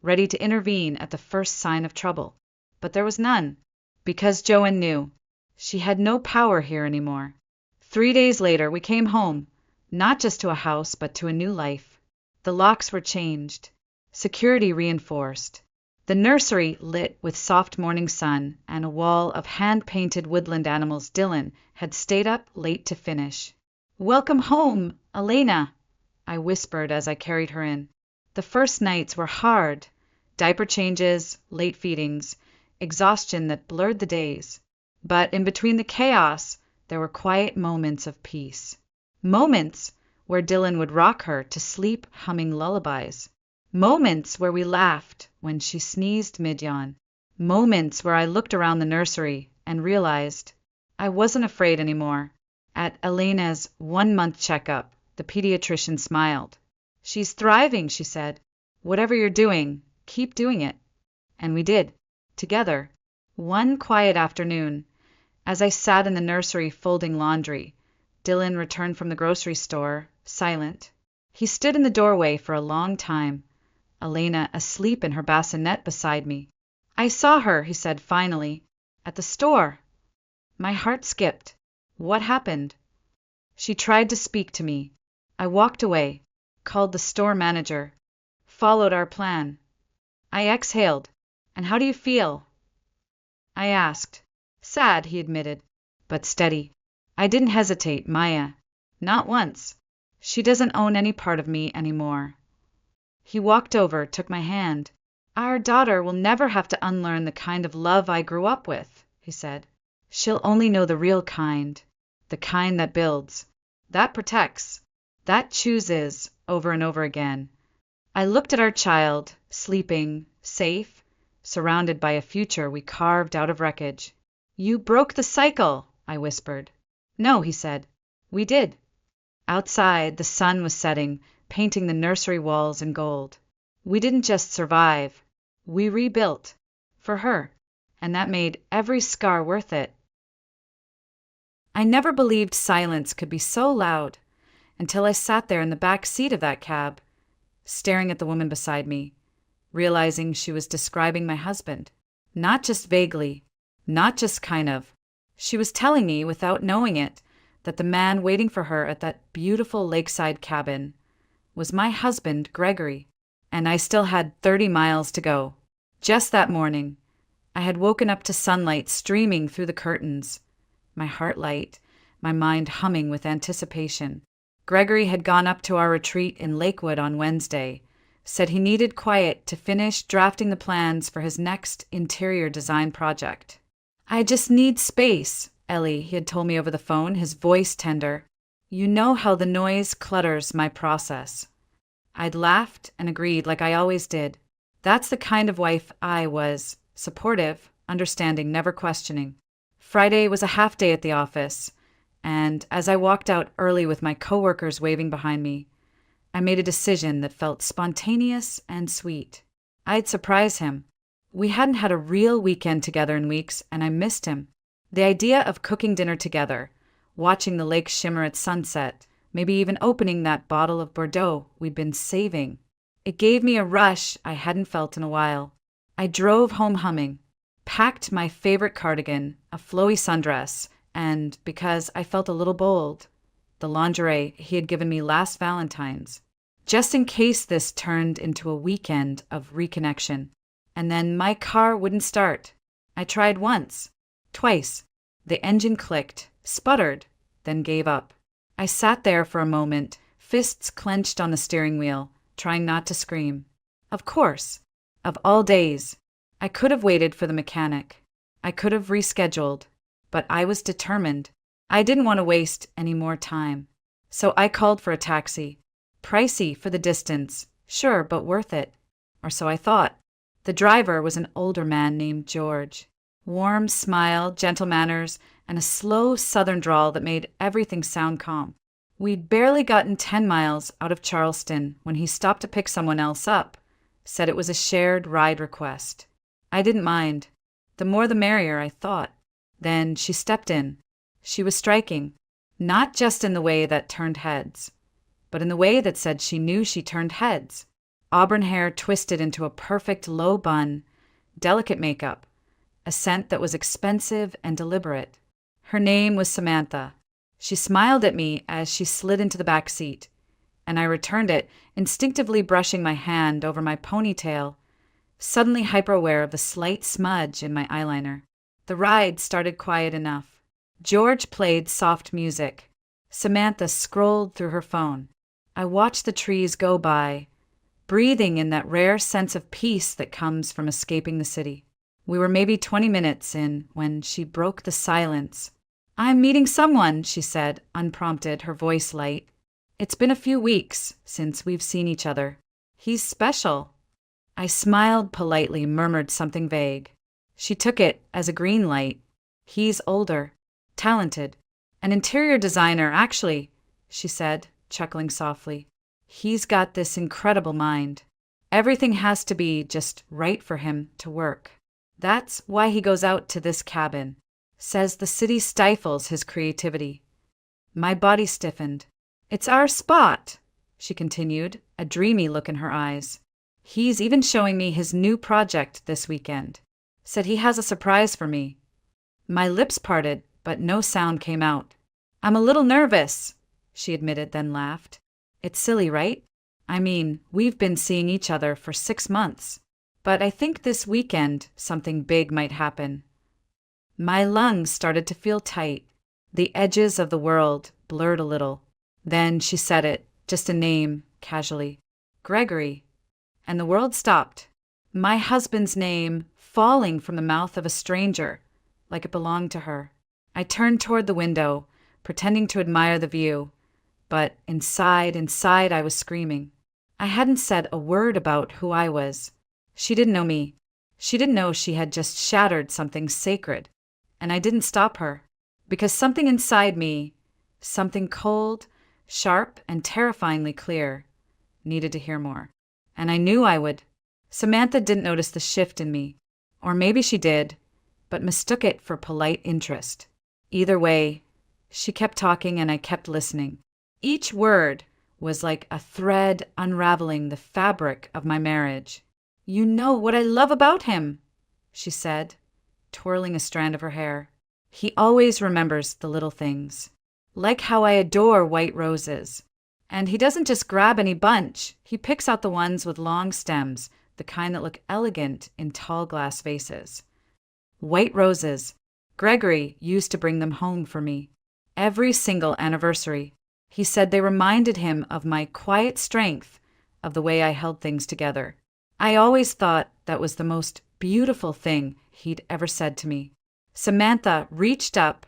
ready to intervene at the first sign of trouble. But there was none, because Joanne knew. She had no power here anymore. 3 days later, we came home, not just to a house, but to a new life. The locks were changed, security reinforced, the nursery lit with soft morning sun, and a wall of hand-painted woodland animals Dylan had stayed up late to finish. "Welcome home, Elena," I whispered as I carried her in. The first nights were hard. Diaper changes, late feedings, exhaustion that blurred the days. But in between the chaos, there were quiet moments of peace. Moments where Dylan would rock her to sleep humming lullabies. Moments where we laughed when she sneezed mid-yawn. Moments where I looked around the nursery and realized I wasn't afraid anymore. At Elena's 1-month checkup, the pediatrician smiled. "She's thriving," she said. "Whatever you're doing, keep doing it." And we did, together. One quiet afternoon, as I sat in the nursery folding laundry, Dylan returned from the grocery store, silent. He stood in the doorway for a long time, Elena asleep in her bassinet beside me. "I saw her," he said finally, "at the store." My heart skipped. What happened? She tried to speak to me. I walked away, called the store manager, followed our plan. I exhaled. "And how do you feel?" I asked. "Sad," he admitted, "but steady." I didn't hesitate, Maya. Not once. She doesn't own any part of me anymore. He walked over, took my hand. "Our daughter will never have to unlearn the kind of love I grew up with," he said. "She'll only know the real kind, the kind that builds, that protects, that chooses over and over again." I looked at our child, sleeping, safe, surrounded by a future we carved out of wreckage. "You broke the cycle," I whispered. "No," he said. "We did." Outside, the sun was setting, painting the nursery walls in gold. We didn't just survive. We rebuilt. For her. And that made every scar worth it. I never believed silence could be so loud until I sat there in the back seat of that cab, staring at the woman beside me, realizing she was describing my husband. Not just vaguely, not just kind of. She was telling me, without knowing it, that the man waiting for her at that beautiful lakeside cabin was my husband, Gregory, and I still had 30 miles to go. Just that morning, I had woken up to sunlight streaming through the curtains, my heart light, my mind humming with anticipation. Gregory had gone up to our retreat in Lakewood on Wednesday, said he needed quiet to finish drafting the plans for his next interior design project. "I just need space, Ellie," he had told me over the phone, his voice tender. "You know how the noise clutters my process." I'd laughed and agreed like I always did. That's the kind of wife I was, supportive, understanding, never questioning. Friday was a half day at the office, and as I walked out early with my coworkers waving behind me, I made a decision that felt spontaneous and sweet. I'd surprise him. We hadn't had a real weekend together in weeks, and I missed him. The idea of cooking dinner together, watching the lake shimmer at sunset, maybe even opening that bottle of Bordeaux we'd been saving. It gave me a rush I hadn't felt in a while. I drove home humming, packed my favorite cardigan, a flowy sundress, and, because I felt a little bold, the lingerie he had given me last Valentine's, just in case this turned into a weekend of reconnection. And then my car wouldn't start. I tried once, twice. The engine clicked, sputtered, then gave up. I sat there for a moment, fists clenched on the steering wheel, trying not to scream. Of course, of all days, I could have waited for the mechanic. I could have rescheduled, but I was determined. I didn't want to waste any more time. So I called for a taxi. Pricey for the distance, sure, but worth it. Or so I thought. The driver was an older man named George. Warm smile, gentle manners, and a slow southern drawl that made everything sound calm. We'd barely gotten 10 miles out of Charleston when he stopped to pick someone else up, said it was a shared ride request. I didn't mind. The more the merrier, I thought. Then she stepped in. She was striking, not just in the way that turned heads, but in the way that said she knew she turned heads. Auburn hair twisted into a perfect low bun, delicate makeup, a scent that was expensive and deliberate. Her name was Samantha. She smiled at me as she slid into the back seat, and I returned it, instinctively brushing my hand over my ponytail, suddenly hyper-aware of the slight smudge in my eyeliner. The ride started quiet enough. George played soft music. Samantha scrolled through her phone. I watched the trees go by, breathing in that rare sense of peace that comes from escaping the city. We were maybe 20 minutes in when she broke the silence. "I'm meeting someone," she said, unprompted, her voice light. "It's been a few weeks since we've seen each other. He's special." I smiled politely, murmured something vague. She took it as a green light. "He's older, talented, an interior designer, actually," she said, chuckling softly. "He's got this incredible mind. Everything has to be just right for him to work." That's why he goes out to this cabin. Says the city stifles his creativity. My body stiffened. It's our spot, she continued, a dreamy look in her eyes. He's even showing me his new project this weekend. Said he has a surprise for me. My lips parted, but no sound came out. I'm a little nervous, she admitted, then laughed. It's silly, right? I mean, we've been seeing each other for 6 months. But I think this weekend something big might happen. My lungs started to feel tight. The edges of the world blurred a little. Then she said it, just a name, casually. Gregory. And the world stopped. My husband's name falling from the mouth of a stranger, like it belonged to her. I turned toward the window, pretending to admire the view. But inside I was screaming. I hadn't said a word about who I was. She didn't know me. She didn't know she had just shattered something sacred. And I didn't stop her. Because something inside me, something cold, sharp, and terrifyingly clear, needed to hear more. And I knew I would. Samantha didn't notice the shift in me. Or maybe she did, but mistook it for polite interest. Either way, she kept talking and I kept listening. Each word was like a thread unraveling the fabric of my marriage. You know what I love about him, she said, twirling a strand of her hair. He always remembers the little things. Like how I adore white roses. And he doesn't just grab any bunch. He picks out the ones with long stems, the kind that look elegant in tall glass vases. White roses. Gregory used to bring them home for me. Every single anniversary. He said they reminded him of my quiet strength, of the way I held things together. I always thought that was the most beautiful thing he'd ever said to me. Samantha reached up,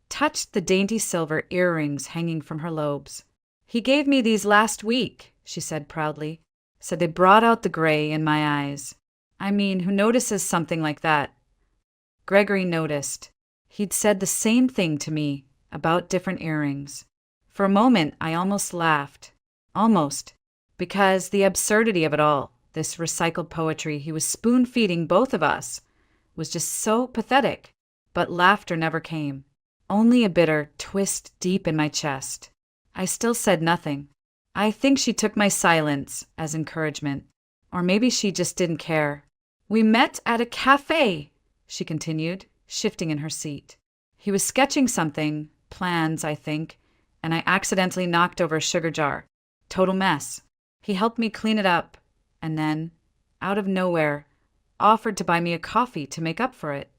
touched the dainty silver earrings hanging from her lobes. He gave me these last week, she said proudly. Said they brought out the gray in my eyes. I mean, who notices something like that? Gregory noticed. He'd said the same thing to me about different earrings. For a moment, I almost laughed. Almost. Because the absurdity of it all, this recycled poetry he was spoon-feeding both of us, was just so pathetic. But laughter never came. Only a bitter twist deep in my chest. I still said nothing. I think she took my silence as encouragement. Or maybe she just didn't care. We met at a cafe, she continued, shifting in her seat. He was sketching something, plans, I think, and I accidentally knocked over a sugar jar. Total mess. He helped me clean it up, and then, out of nowhere, offered to buy me a coffee to make up for it.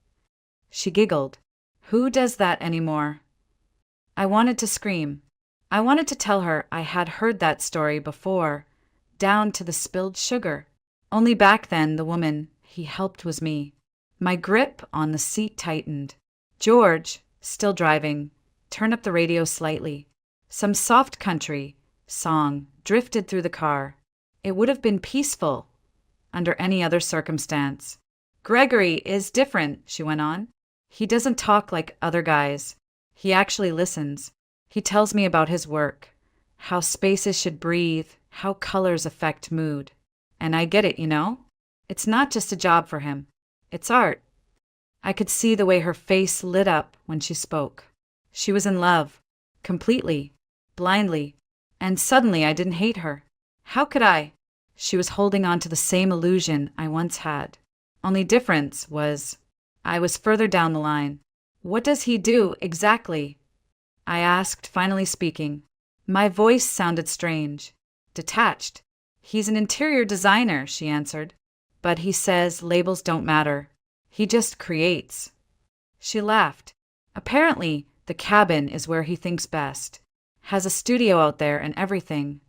She giggled. Who does that anymore? I wanted to scream. I wanted to tell her I had heard that story before, down to the spilled sugar. Only back then the woman he helped was me. My grip on the seat tightened. George, still driving, turned up the radio slightly. Some soft country song drifted through the car. It would have been peaceful under any other circumstance. Gregory is different, she went on. He doesn't talk like other guys. He actually listens. He tells me about his work, how spaces should breathe, how colors affect mood. And I get it, you know? It's not just a job for him. It's art. I could see the way her face lit up when she spoke. She was in love. Completely. Blindly. And suddenly I didn't hate her. How could I? She was holding on to the same illusion I once had. Only difference was I was further down the line. What does he do exactly? I asked, finally speaking. My voice sounded strange, detached. He's an interior designer, she answered. But he says labels don't matter. He just creates. She laughed. Apparently, the cabin is where he thinks best. Has a studio out there and everything.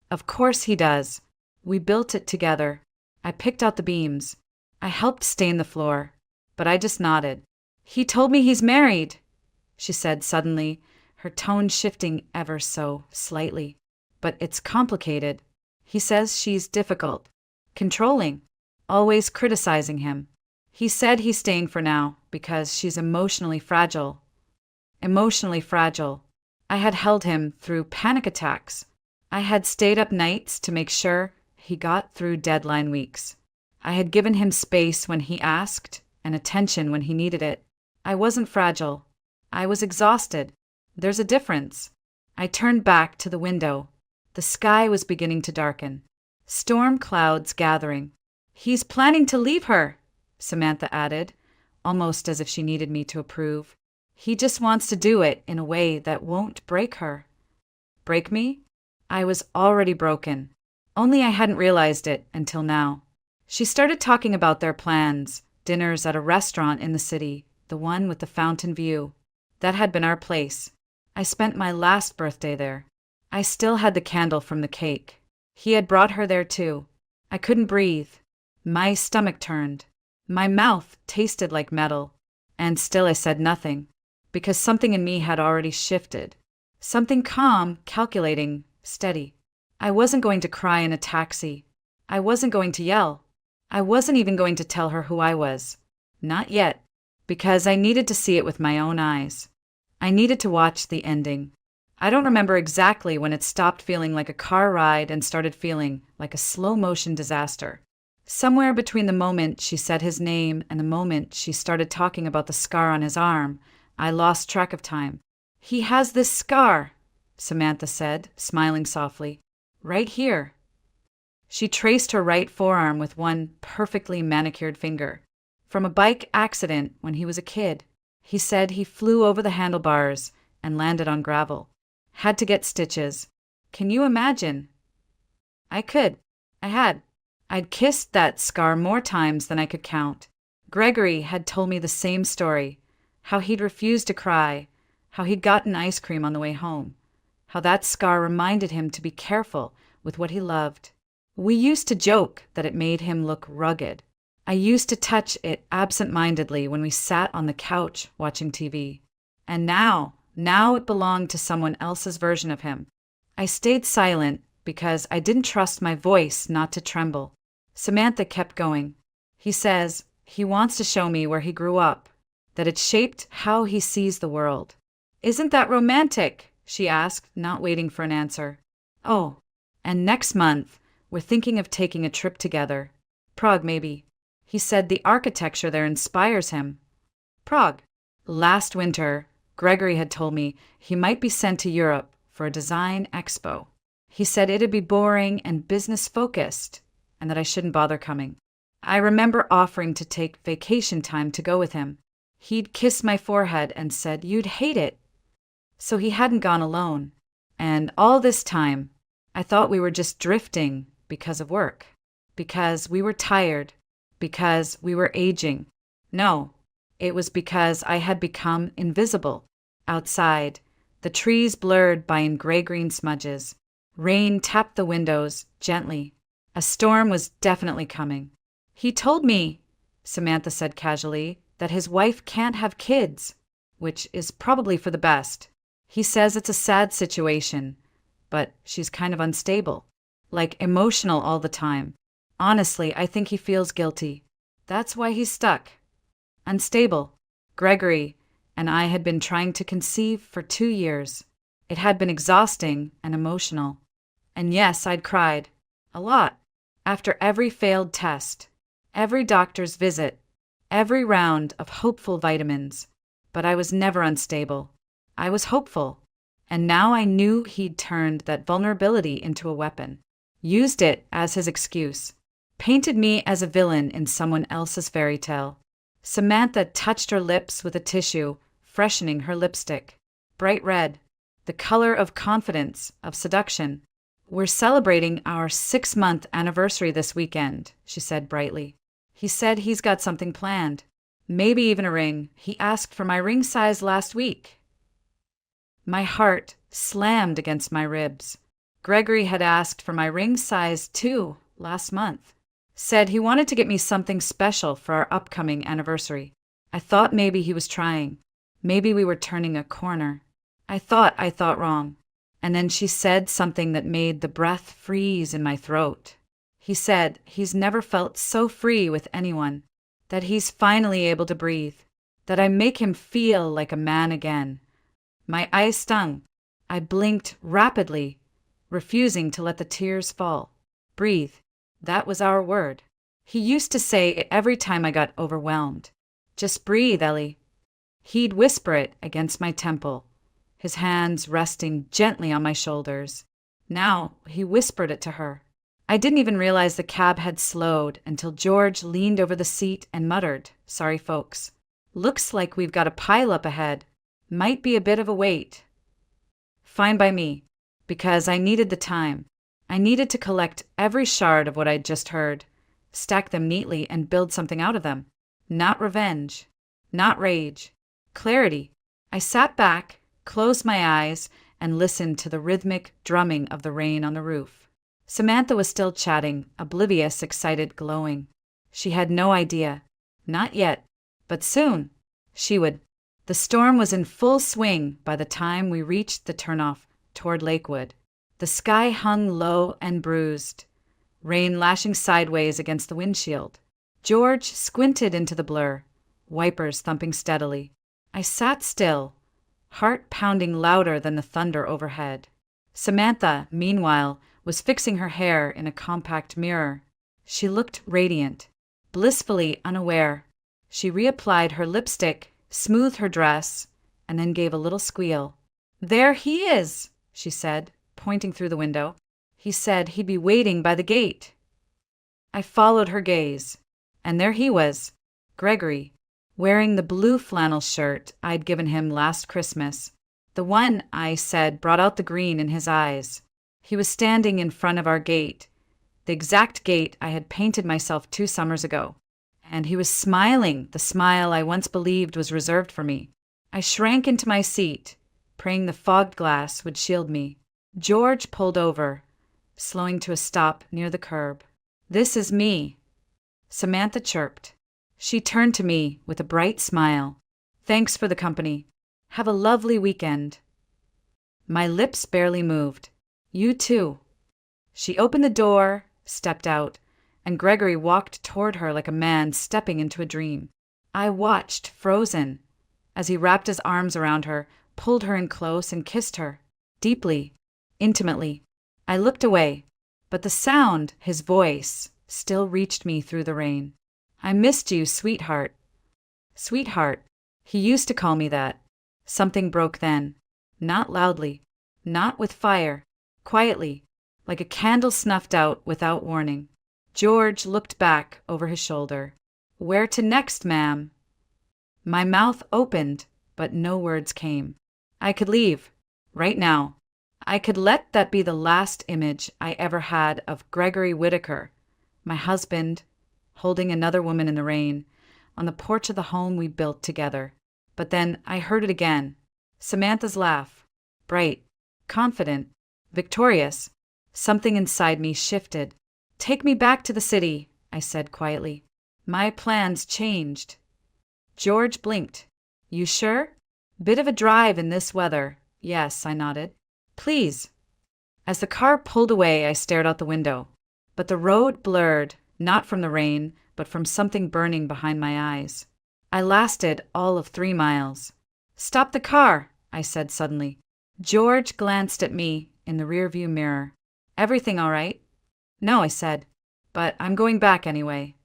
Of course he does. We built it together. I picked out the beams. I helped stain the floor. But I just nodded. He told me he's married, she said suddenly, her tone shifting ever so slightly. But it's complicated. He says she's difficult, controlling, always criticizing him. He said he's staying for now because she's emotionally fragile. Emotionally fragile. I had held him through panic attacks. I had stayed up nights to make sure he got through deadline weeks. I had given him space when he asked and attention when he needed it. I wasn't fragile. I was exhausted. There's a difference. I turned back to the window. The sky was beginning to darken. Storm clouds gathering. "He's planning to leave her," Samantha added, almost as if she needed me to approve. "He just wants to do it in a way that won't break her." Break me? I was already broken. Only I hadn't realized it until now. She started talking about their plans, dinners at a restaurant in the city, the one with the fountain view. That had been our place. I spent my last birthday there. I still had the candle from the cake. He had brought her there too. I couldn't breathe. My stomach turned. My mouth tasted like metal. And still I said nothing, because something in me had already shifted. Something calm, calculating, steady. I wasn't going to cry in a taxi. I wasn't going to yell. I wasn't even going to tell her who I was. Not yet, because I needed to see it with my own eyes. I needed to watch the ending. I don't remember exactly when it stopped feeling like a car ride and started feeling like a slow-motion disaster. Somewhere between the moment she said his name and the moment she started talking about the scar on his arm, I lost track of time. "He has this scar," Samantha said, smiling softly. "Right here." She traced her right forearm with one perfectly manicured finger. From a bike accident when he was a kid. He said he flew over the handlebars and landed on gravel. Had to get stitches. Can you imagine? I could. I had. I'd kissed that scar more times than I could count. Gregory had told me the same story. How he'd refused to cry. How he'd gotten ice cream on the way home. How that scar reminded him to be careful with what he loved. We used to joke that it made him look rugged. I used to touch it absent-mindedly when we sat on the couch watching TV. And now it belonged to someone else's version of him. I stayed silent because I didn't trust my voice not to tremble. Samantha kept going. "He says he wants to show me where he grew up, that it shaped how he sees the world." "Isn't that romantic?" she asked, not waiting for an answer. "Oh, and next month we're thinking of taking a trip together. Prague, maybe. He said the architecture there inspires him." Prague. Last winter, Gregory had told me he might be sent to Europe for a design expo. He said it'd be boring and business-focused, and that I shouldn't bother coming. I remember offering to take vacation time to go with him. He'd kissed my forehead and said you'd hate it. So he hadn't gone alone. And all this time, I thought we were just drifting because of work. Because we were tired. Because we were aging. No, it was because I had become invisible. Outside, the trees blurred by gray-green smudges. Rain tapped the windows gently. A storm was definitely coming. "He told me," Samantha said casually, "that his wife can't have kids, which is probably for the best. He says it's a sad situation, but she's kind of unstable, like emotional all the time. Honestly, I think he feels guilty. That's why he's stuck. Unstable. Gregory and I had been trying to conceive for 2 years. It had been exhausting and emotional. And yes, I'd cried. A lot. After every failed test, every doctor's visit, every round of hopeful vitamins. But I was never unstable. I was hopeful. And now I knew he'd turned that vulnerability into a weapon. Used it as his excuse. Painted me as a villain in someone else's fairy tale. Samantha touched her lips with a tissue, freshening her lipstick. Bright red. The color of confidence, of seduction. "We're celebrating our 6-month anniversary this weekend," she said brightly. "He said he's got something planned. Maybe even a ring. He asked for my ring size last week." My heart slammed against my ribs. Gregory had asked for my ring size too last month. Said he wanted to get me something special for our upcoming anniversary. I thought maybe he was trying. Maybe we were turning a corner. I thought wrong. And then she said something that made the breath freeze in my throat. He said he's never felt so free with anyone, that he's finally able to breathe, that I make him feel like a man again. My eyes stung. I blinked rapidly, refusing to let the tears fall. Breathe. That was our word. He used to say it every time I got overwhelmed. Just breathe, Ellie. He'd whisper it against my temple, his hands resting gently on my shoulders. Now he whispered it to her. I didn't even realize the cab had slowed until George leaned over the seat and muttered, "Sorry, folks. Looks like we've got a pile up ahead. Might be a bit of a wait." Fine by me, because I needed the time. I needed to collect every shard of what I'd just heard, stack them neatly, and build something out of them. Not revenge, not rage, clarity. I sat back, closed my eyes, and listened to the rhythmic drumming of the rain on the roof. Samantha was still chatting, oblivious, excited, glowing. She had no idea. Not yet. But soon. She would. The storm was in full swing by the time we reached the turnoff toward Lakewood. The sky hung low and bruised, rain lashing sideways against the windshield. George squinted into the blur, wipers thumping steadily. I sat still, heart pounding louder than the thunder overhead. Samantha, meanwhile, was fixing her hair in a compact mirror. She looked radiant, blissfully unaware. She reapplied her lipstick, smoothed her dress, and then gave a little squeal. "There he is," she said, pointing through the window. "He said he'd be waiting by the gate." I followed her gaze, and there he was, Gregory, wearing the blue flannel shirt I'd given him last Christmas, the one I said brought out the green in his eyes. He was standing in front of our gate, the exact gate I had painted myself 2 summers ago, and he was smiling, the smile I once believed was reserved for me. I shrank into my seat, praying the fogged glass would shield me. George pulled over, slowing to a stop near the curb. "This is me," Samantha chirped. She turned to me with a bright smile. "Thanks for the company. Have a lovely weekend." My lips barely moved. "You too." She opened the door, stepped out, and Gregory walked toward her like a man stepping into a dream. I watched, frozen, as he wrapped his arms around her, pulled her in close, and kissed her, deeply, intimately. I looked away, but the sound, his voice, still reached me through the rain. "I missed you, sweetheart." Sweetheart. He used to call me that. Something broke then. Not loudly, not with fire, quietly, like a candle snuffed out without warning. George looked back over his shoulder. "Where to next, ma'am?" My mouth opened, but no words came. I could leave, right now. I could let that be the last image I ever had of Gregory Whitaker, my husband, holding another woman in the rain, on the porch of the home we built together. But then I heard it again. Samantha's laugh. Bright, confident, victorious. Something inside me shifted. "Take me back to the city," I said quietly. "My plans changed." George blinked. "You sure? Bit of a drive in this weather." "Yes," I nodded. "Please." As the car pulled away, I stared out the window. But the road blurred, not from the rain, but from something burning behind my eyes. I lasted all of 3 miles. "Stop the car," I said suddenly. George glanced at me in the rearview mirror. "Everything all right?" "No," I said, "but I'm going back anyway."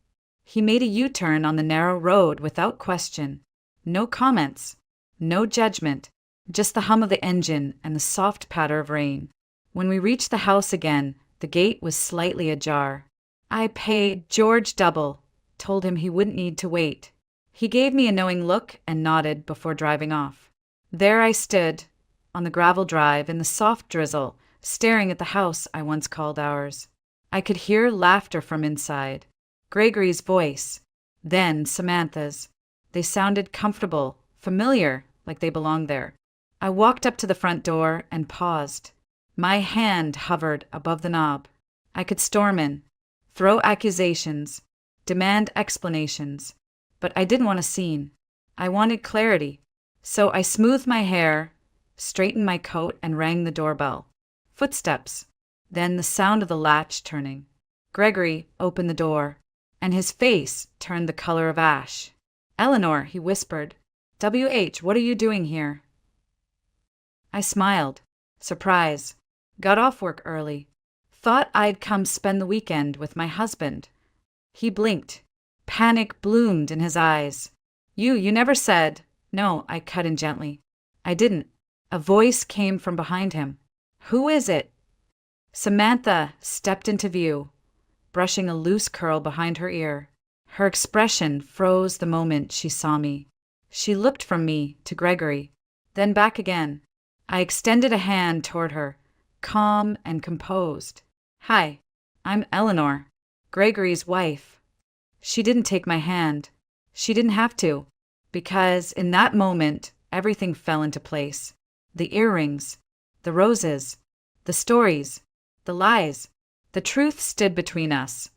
He made a U-turn on the narrow road without question. No comments, no judgment, just the hum of the engine and the soft patter of rain. When we reached the house again, the gate was slightly ajar. I paid George double, told him he wouldn't need to wait. He gave me a knowing look and nodded before driving off. There I stood, on the gravel drive in the soft drizzle, staring at the house I once called ours. I could hear laughter from inside. Gregory's voice, then Samantha's. They sounded comfortable, familiar, like they belonged there. I walked up to the front door and paused. My hand hovered above the knob. I could storm in, throw accusations, demand explanations, but I didn't want a scene. I wanted clarity. So I smoothed my hair, straightened my coat, and rang the doorbell. Footsteps, then the sound of the latch turning. Gregory opened the door, and his face turned the color of ash. "Eleanor," he whispered. "W.H., what are you doing here?" I smiled. Surprise. Got off work early. Thought I'd come spend the weekend with my husband. He blinked. Panic bloomed in his eyes. You never said. No, I cut in gently. I didn't. A voice came from behind him. Who is it? Samantha stepped into view, brushing a loose curl behind her ear. Her expression froze the moment she saw me. She looked from me to Gregory, then back again. I extended a hand toward her, calm and composed. Hi, I'm Eleanor, Gregory's wife. She didn't take my hand. She didn't have to, because in that moment, everything fell into place. The earrings, the roses, the stories, the lies. The truth stood between us,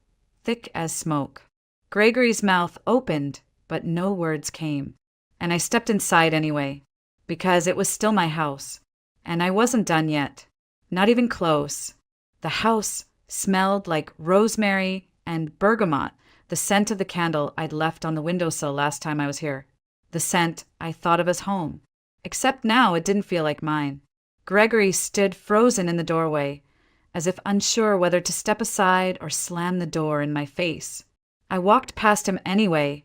thick as smoke. Gregory's mouth opened, but no words came. And I stepped inside anyway, because it was still my house. And I wasn't done yet. Not even close. The house smelled like rosemary and bergamot, the scent of the candle I'd left on the windowsill last time I was here. The scent I thought of as home. Except now it didn't feel like mine. Gregory stood frozen in the doorway, as if unsure whether to step aside or slam the door in my face. I walked past him anyway,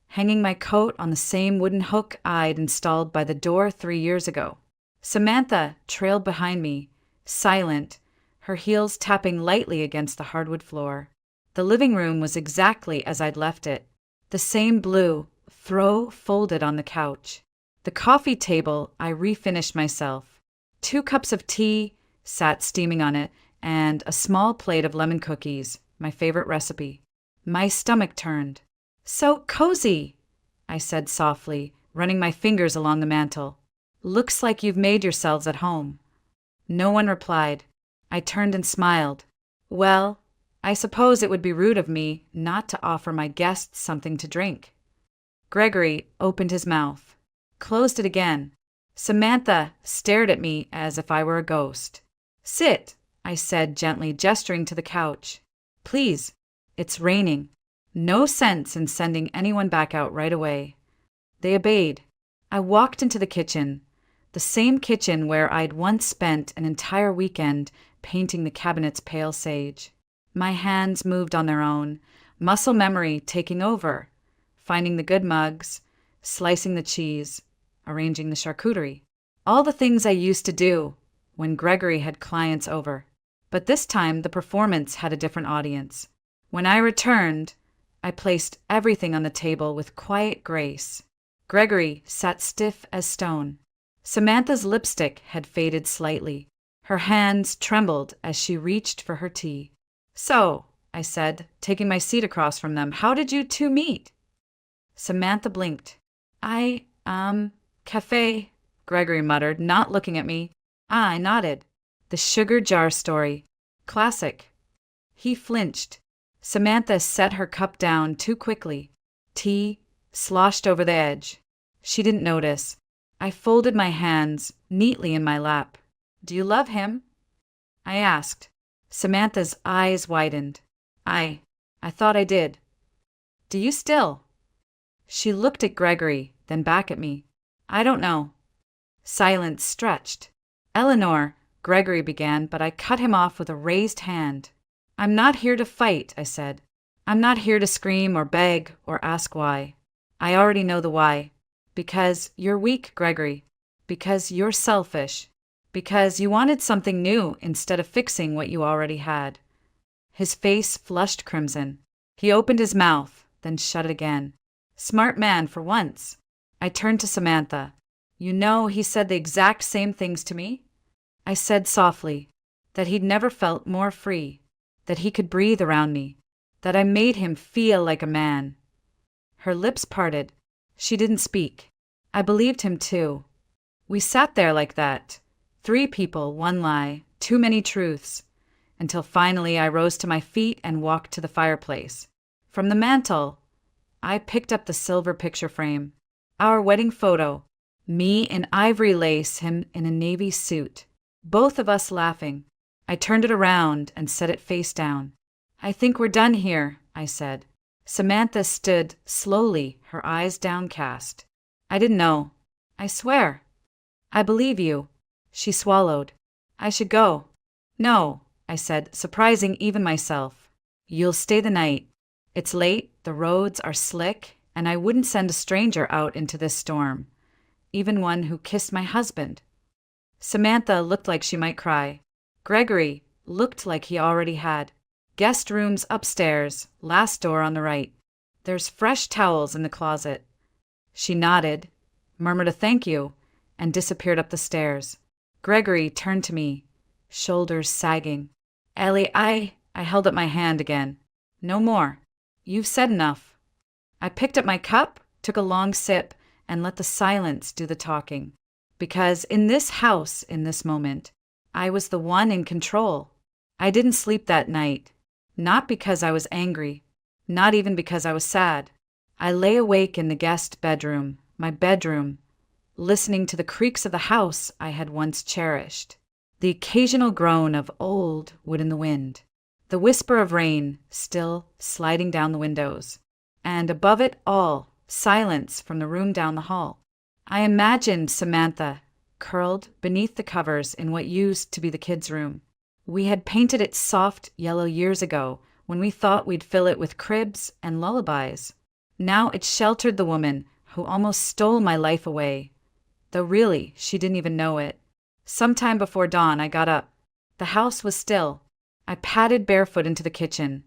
hanging my coat on the same wooden hook I'd installed by the door 3 years ago. Samantha trailed behind me, silent, her heels tapping lightly against the hardwood floor. The living room was exactly as I'd left it, the same blue, throw folded on the couch. The coffee table I refinished myself. 2 cups of tea sat steaming on it, and a small plate of lemon cookies, my favorite recipe. My stomach turned. So cozy, I said softly, running my fingers along the mantel. Looks like you've made yourselves at home. No one replied. I turned and smiled. Well, I suppose it would be rude of me not to offer my guests something to drink. Gregory opened his mouth, closed it again. Samantha stared at me as if I were a ghost. Sit, I said gently, gesturing to the couch. Please, it's raining. No sense in sending anyone back out right away. They obeyed. I walked into the kitchen, the same kitchen where I'd once spent an entire weekend painting the cabinets pale sage. My hands moved on their own, muscle memory taking over, finding the good mugs, slicing the cheese, arranging the charcuterie. All the things I used to do when Gregory had clients over. But this time the performance had a different audience. When I returned, I placed everything on the table with quiet grace. Gregory sat stiff as stone. Samantha's lipstick had faded slightly. Her hands trembled as she reached for her tea. So, I said, taking my seat across from them, how did you 2 meet? Samantha blinked. Cafe, Gregory muttered, not looking at me. I nodded. The sugar jar story. Classic. He flinched. Samantha set her cup down too quickly. Tea sloshed over the edge. She didn't notice. I folded my hands neatly in my lap. Do you love him? I asked. Samantha's eyes widened. I thought I did. Do you still? She looked at Gregory, then back at me. I don't know. Silence stretched. Eleanor, Gregory began, but I cut him off with a raised hand. I'm not here to fight, I said. I'm not here to scream or beg or ask why. I already know the why. Because you're weak, Gregory. Because you're selfish. Because you wanted something new instead of fixing what you already had. His face flushed crimson. He opened his mouth, then shut it again. Smart man for once. I turned to Samantha. You know, he said the exact same things to me. I said softly that he'd never felt more free, that he could breathe around me, that I made him feel like a man. Her lips parted. She didn't speak. I believed him too. We sat there like that. 3 people, 1 lie, too many truths, until finally I rose to my feet and walked to the fireplace. From the mantel, I picked up the silver picture frame. Our wedding photo. Me in ivory lace, him in a navy suit. Both of us laughing. I turned it around and set it face down. I think we're done here, I said. Samantha stood slowly, her eyes downcast. I didn't know. I swear. I believe you. She swallowed. I should go. No, I said, surprising even myself. You'll stay the night. It's late, the roads are slick, and I wouldn't send a stranger out into this storm, even one who kissed my husband. Samantha looked like she might cry. Gregory looked like he already had. Guest rooms upstairs, last door on the right. There's fresh towels in the closet. She nodded, murmured a thank you, and disappeared up the stairs. Gregory turned to me, shoulders sagging. Ellie, I held up my hand again. No more. You've said enough. I picked up my cup, took a long sip, and let the silence do the talking. Because in this house, in this moment, I was the one in control. I didn't sleep that night. Not because I was angry. Not even because I was sad. I lay awake in the guest bedroom, my bedroom, listening to the creaks of the house I had once cherished. The occasional groan of old wood in the wind. The whisper of rain still sliding down the windows. And above it all, silence from the room down the hall. I imagined Samantha curled beneath the covers in what used to be the kids' room. We had painted it soft yellow years ago when we thought we'd fill it with cribs and lullabies. Now it sheltered the woman who almost stole my life away, though really she didn't even know it. Sometime before dawn I got up. The house was still. I padded barefoot into the kitchen,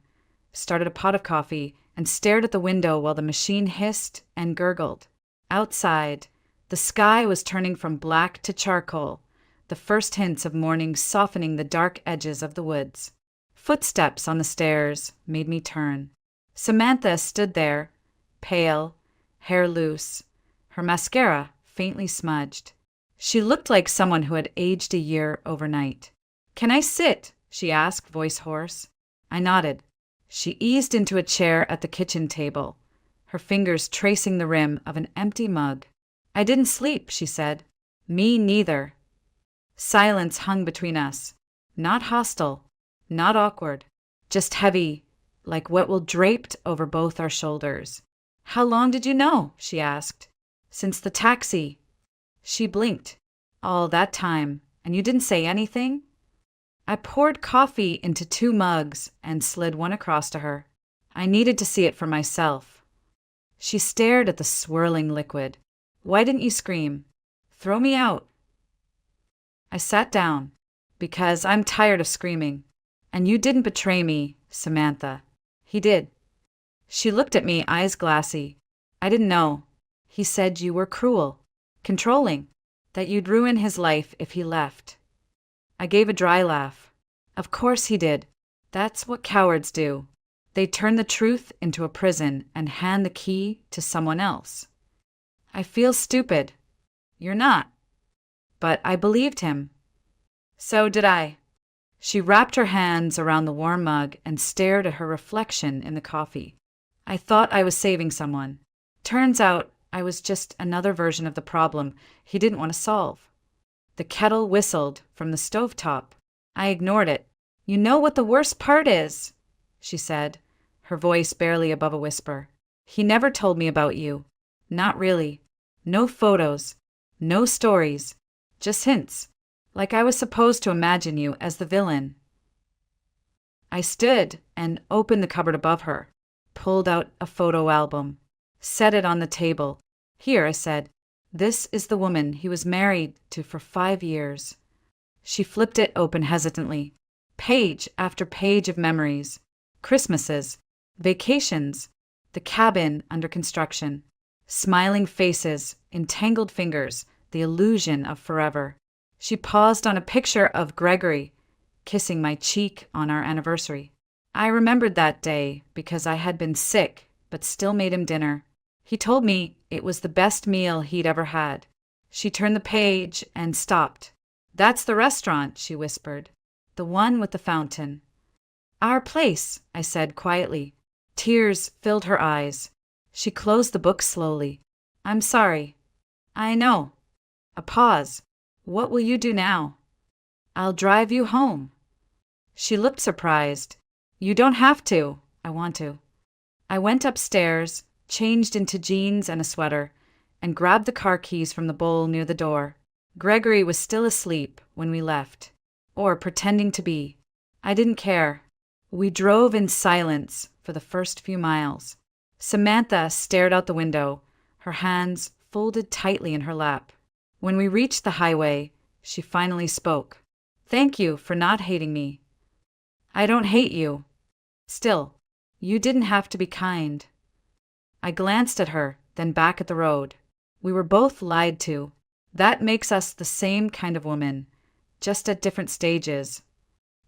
started a pot of coffee, and stared at the window while the machine hissed and gurgled. Outside, the sky was turning from black to charcoal, the first hints of morning softening the dark edges of the woods. Footsteps on the stairs made me turn. Samantha stood there, pale, hair loose, her mascara faintly smudged. She looked like someone who had aged a year overnight. "Can I sit?" she asked, voice hoarse. I nodded. She eased into a chair at the kitchen table, her fingers tracing the rim of an empty mug. "I didn't sleep," she said. "Me neither." Silence hung between us. Not hostile, not awkward, just heavy, like what will draped over both our shoulders. "How long did you know?" she asked. "Since the taxi." She blinked. "All that time, and you didn't say anything?" I poured coffee into 2 mugs and slid one across to her. I needed to see it for myself. She stared at the swirling liquid. "Why didn't you scream? Throw me out." I sat down. "Because I'm tired of screaming. And you didn't betray me, Samantha." "He did." She looked at me, eyes glassy. "I didn't know. He said you were cruel, controlling, that you'd ruin his life if he left." I gave a dry laugh. "Of course he did. That's what cowards do. They turn the truth into a prison and hand the key to someone else." "I feel stupid." "You're not." But I believed him. So did I. She wrapped her hands around the warm mug and stared at her reflection in the coffee. I thought I was saving someone. Turns out I was just another version of the problem he didn't want to solve. The kettle whistled from the stovetop. I ignored it. "You know what the worst part is?" she said, her voice barely above a whisper. "He never told me about you. Not really. No photos. No stories. Just hints. Like I was supposed to imagine you as the villain." I stood and opened the cupboard above her, pulled out a photo album, set it on the table. "Here," I said. "This is the woman he was married to for 5 years." She flipped it open hesitantly. Page after page of memories. Christmases. Vacations. The cabin under construction. Smiling faces. Entangled fingers. The illusion of forever. She paused on a picture of Gregory, kissing my cheek on our anniversary. I remembered that day because I had been sick, but still made him dinner. He told me it was the best meal he'd ever had. She turned the page and stopped. "That's the restaurant," she whispered. "The one with the fountain." "Our place," I said quietly. Tears filled her eyes. She closed the book slowly. "I'm sorry." "I know." A pause. "What will you do now?" "I'll drive you home." She looked surprised. "You don't have to." "I want to." I went upstairs, changed into jeans and a sweater, and grabbed the car keys from the bowl near the door. Gregory was still asleep when we left, or pretending to be. I didn't care. We drove in silence, for the first few miles. Samantha stared out the window, her hands folded tightly in her lap. When we reached the highway, she finally spoke. "Thank you for not hating me." "I don't hate you. Still, you didn't have to be kind." I glanced at her, then back at the road. We were both lied to. That makes us the same kind of woman, just at different stages.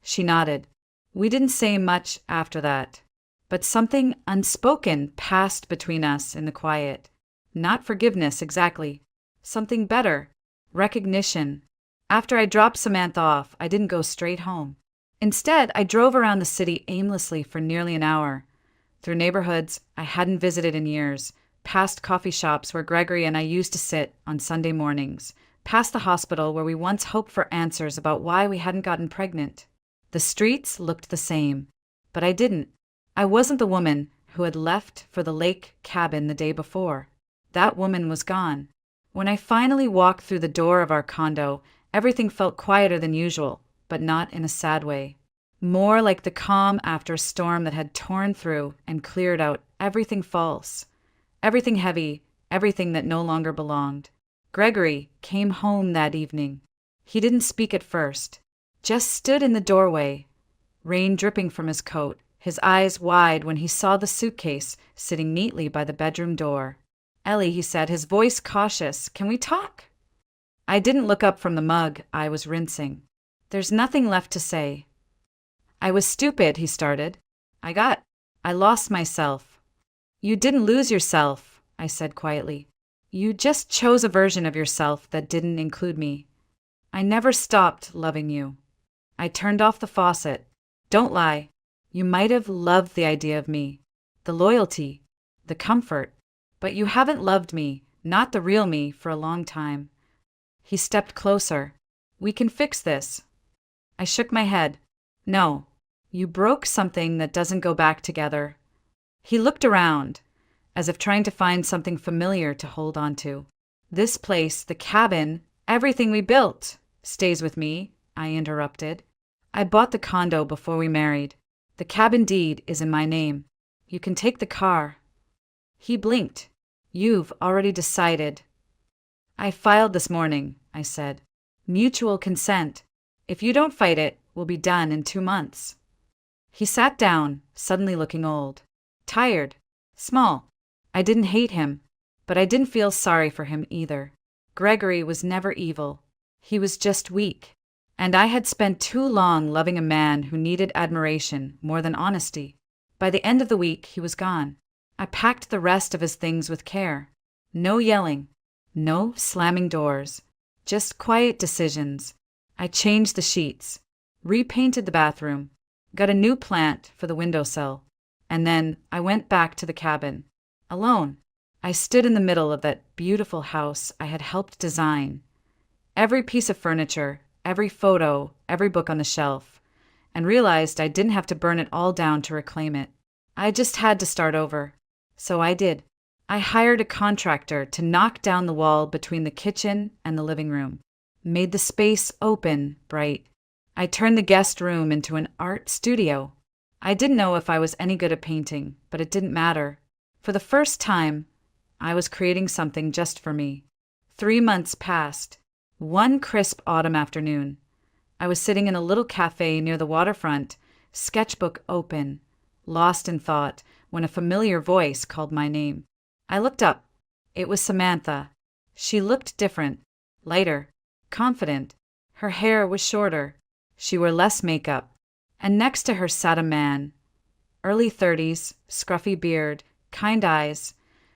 She nodded. We didn't say much after that, but something unspoken passed between us in the quiet. Not forgiveness exactly. Something better. Recognition. After I dropped Samantha off, I didn't go straight home. Instead, I drove around the city aimlessly for nearly an hour, through neighborhoods I hadn't visited in years, past coffee shops where Gregory and I used to sit on Sunday mornings, past the hospital where we once hoped for answers about why we hadn't gotten pregnant. The streets looked the same, but I didn't. I wasn't the woman who had left for the lake cabin the day before. That woman was gone. When I finally walked through the door of our condo, everything felt quieter than usual, but not in a sad way. More like the calm after a storm that had torn through and cleared out everything false, everything heavy, everything that no longer belonged. Gregory came home that evening. He didn't speak at first, just stood in the doorway, rain dripping from his coat, his eyes wide when he saw the suitcase sitting neatly by the bedroom door. "Ellie," he said, his voice cautious, "can we talk?" I didn't look up from the mug I was rinsing. "There's nothing left to say." "I was stupid," he started. I lost myself." "You didn't lose yourself," I said quietly. "You just chose a version of yourself that didn't include me. I never stopped loving you." I turned off the faucet. "Don't lie. You might have loved the idea of me, the loyalty, the comfort, but you haven't loved me, not the real me, for a long time." He stepped closer. "We can fix this." I shook my head. "No. You broke something that doesn't go back together." He looked around, as if trying to find something familiar to hold on to. "This place, the cabin, everything we built, stays with me," I interrupted. "I bought the condo before we married. The cabin deed is in my name. You can take the car." He blinked. "You've already decided." "I filed this morning," I said. "Mutual consent. If you don't fight it, we'll be done in 2 months." He sat down, suddenly looking old. Tired. Small. I didn't hate him, but I didn't feel sorry for him either. Gregory was never evil. He was just weak. And I had spent too long loving a man who needed admiration more than honesty. By the end of the week, he was gone. I packed the rest of his things with care. No yelling. No slamming doors. Just quiet decisions. I changed the sheets, repainted the bathroom, got a new plant for the windowsill, and then I went back to the cabin. Alone. I stood in the middle of that beautiful house I had helped design. Every piece of furniture, every photo, every book on the shelf, and realized I didn't have to burn it all down to reclaim it. I just had to start over. So I did. I hired a contractor to knock down the wall between the kitchen and the living room, made the space open, bright. I turned the guest room into an art studio. I didn't know if I was any good at painting, but it didn't matter. For the first time, I was creating something just for me. 3 months passed. One crisp autumn afternoon, I was sitting in a little cafe near the waterfront, sketchbook open, lost in thought, when a familiar voice called my name. I looked up. It was Samantha. She looked different, lighter, confident. Her hair was shorter. She wore less makeup. And next to her sat a man, early 30s, scruffy beard, kind eyes,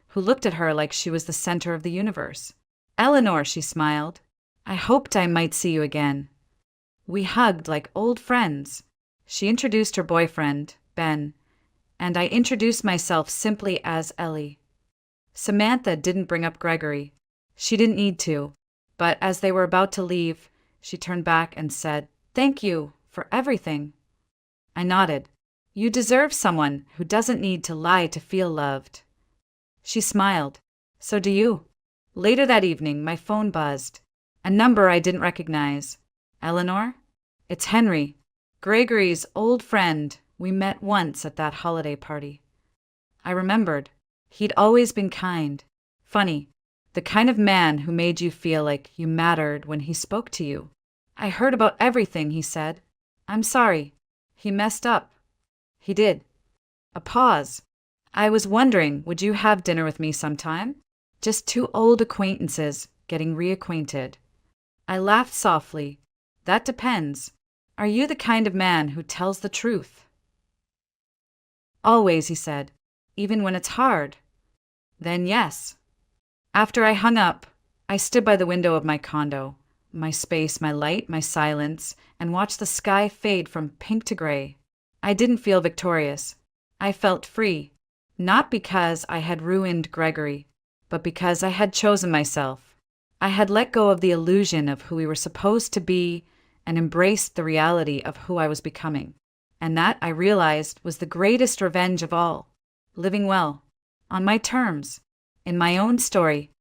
who looked at her like she was the center of the universe. "Eleanor," she smiled. "I hoped I might see you again." We hugged like old friends. She introduced her boyfriend, Ben, and I introduced myself simply as Ellie. Samantha didn't bring up Gregory. She didn't need to, but as they were about to leave, she turned back and said, "Thank you for everything." I nodded. "You deserve someone who doesn't need to lie to feel loved." She smiled. "So do you." Later that evening, my phone buzzed. A number I didn't recognize. "Eleanor? It's Henry. Gregory's old friend. We met once at that holiday party. I remembered. He'd always been kind. Funny. The kind of man who made you feel like you mattered when he spoke to you. I heard about everything he said. I'm sorry. He messed up. He did. A pause. I was wondering, would you have dinner with me sometime? Just two old acquaintances getting reacquainted. I laughed softly. That depends. Are you the kind of man who tells the truth? Always, he said. Even when it's hard. Then yes. After I hung up, I stood by the window of my condo, my space, my light, my silence, and watched the sky fade from pink to gray. I didn't feel victorious. I felt free, not because I had ruined Gregory, but because I had chosen myself. I had let go of the illusion of who we were supposed to be and embraced the reality of who I was becoming. And that, I realized, was the greatest revenge of all. Living well, on my terms, in my own story,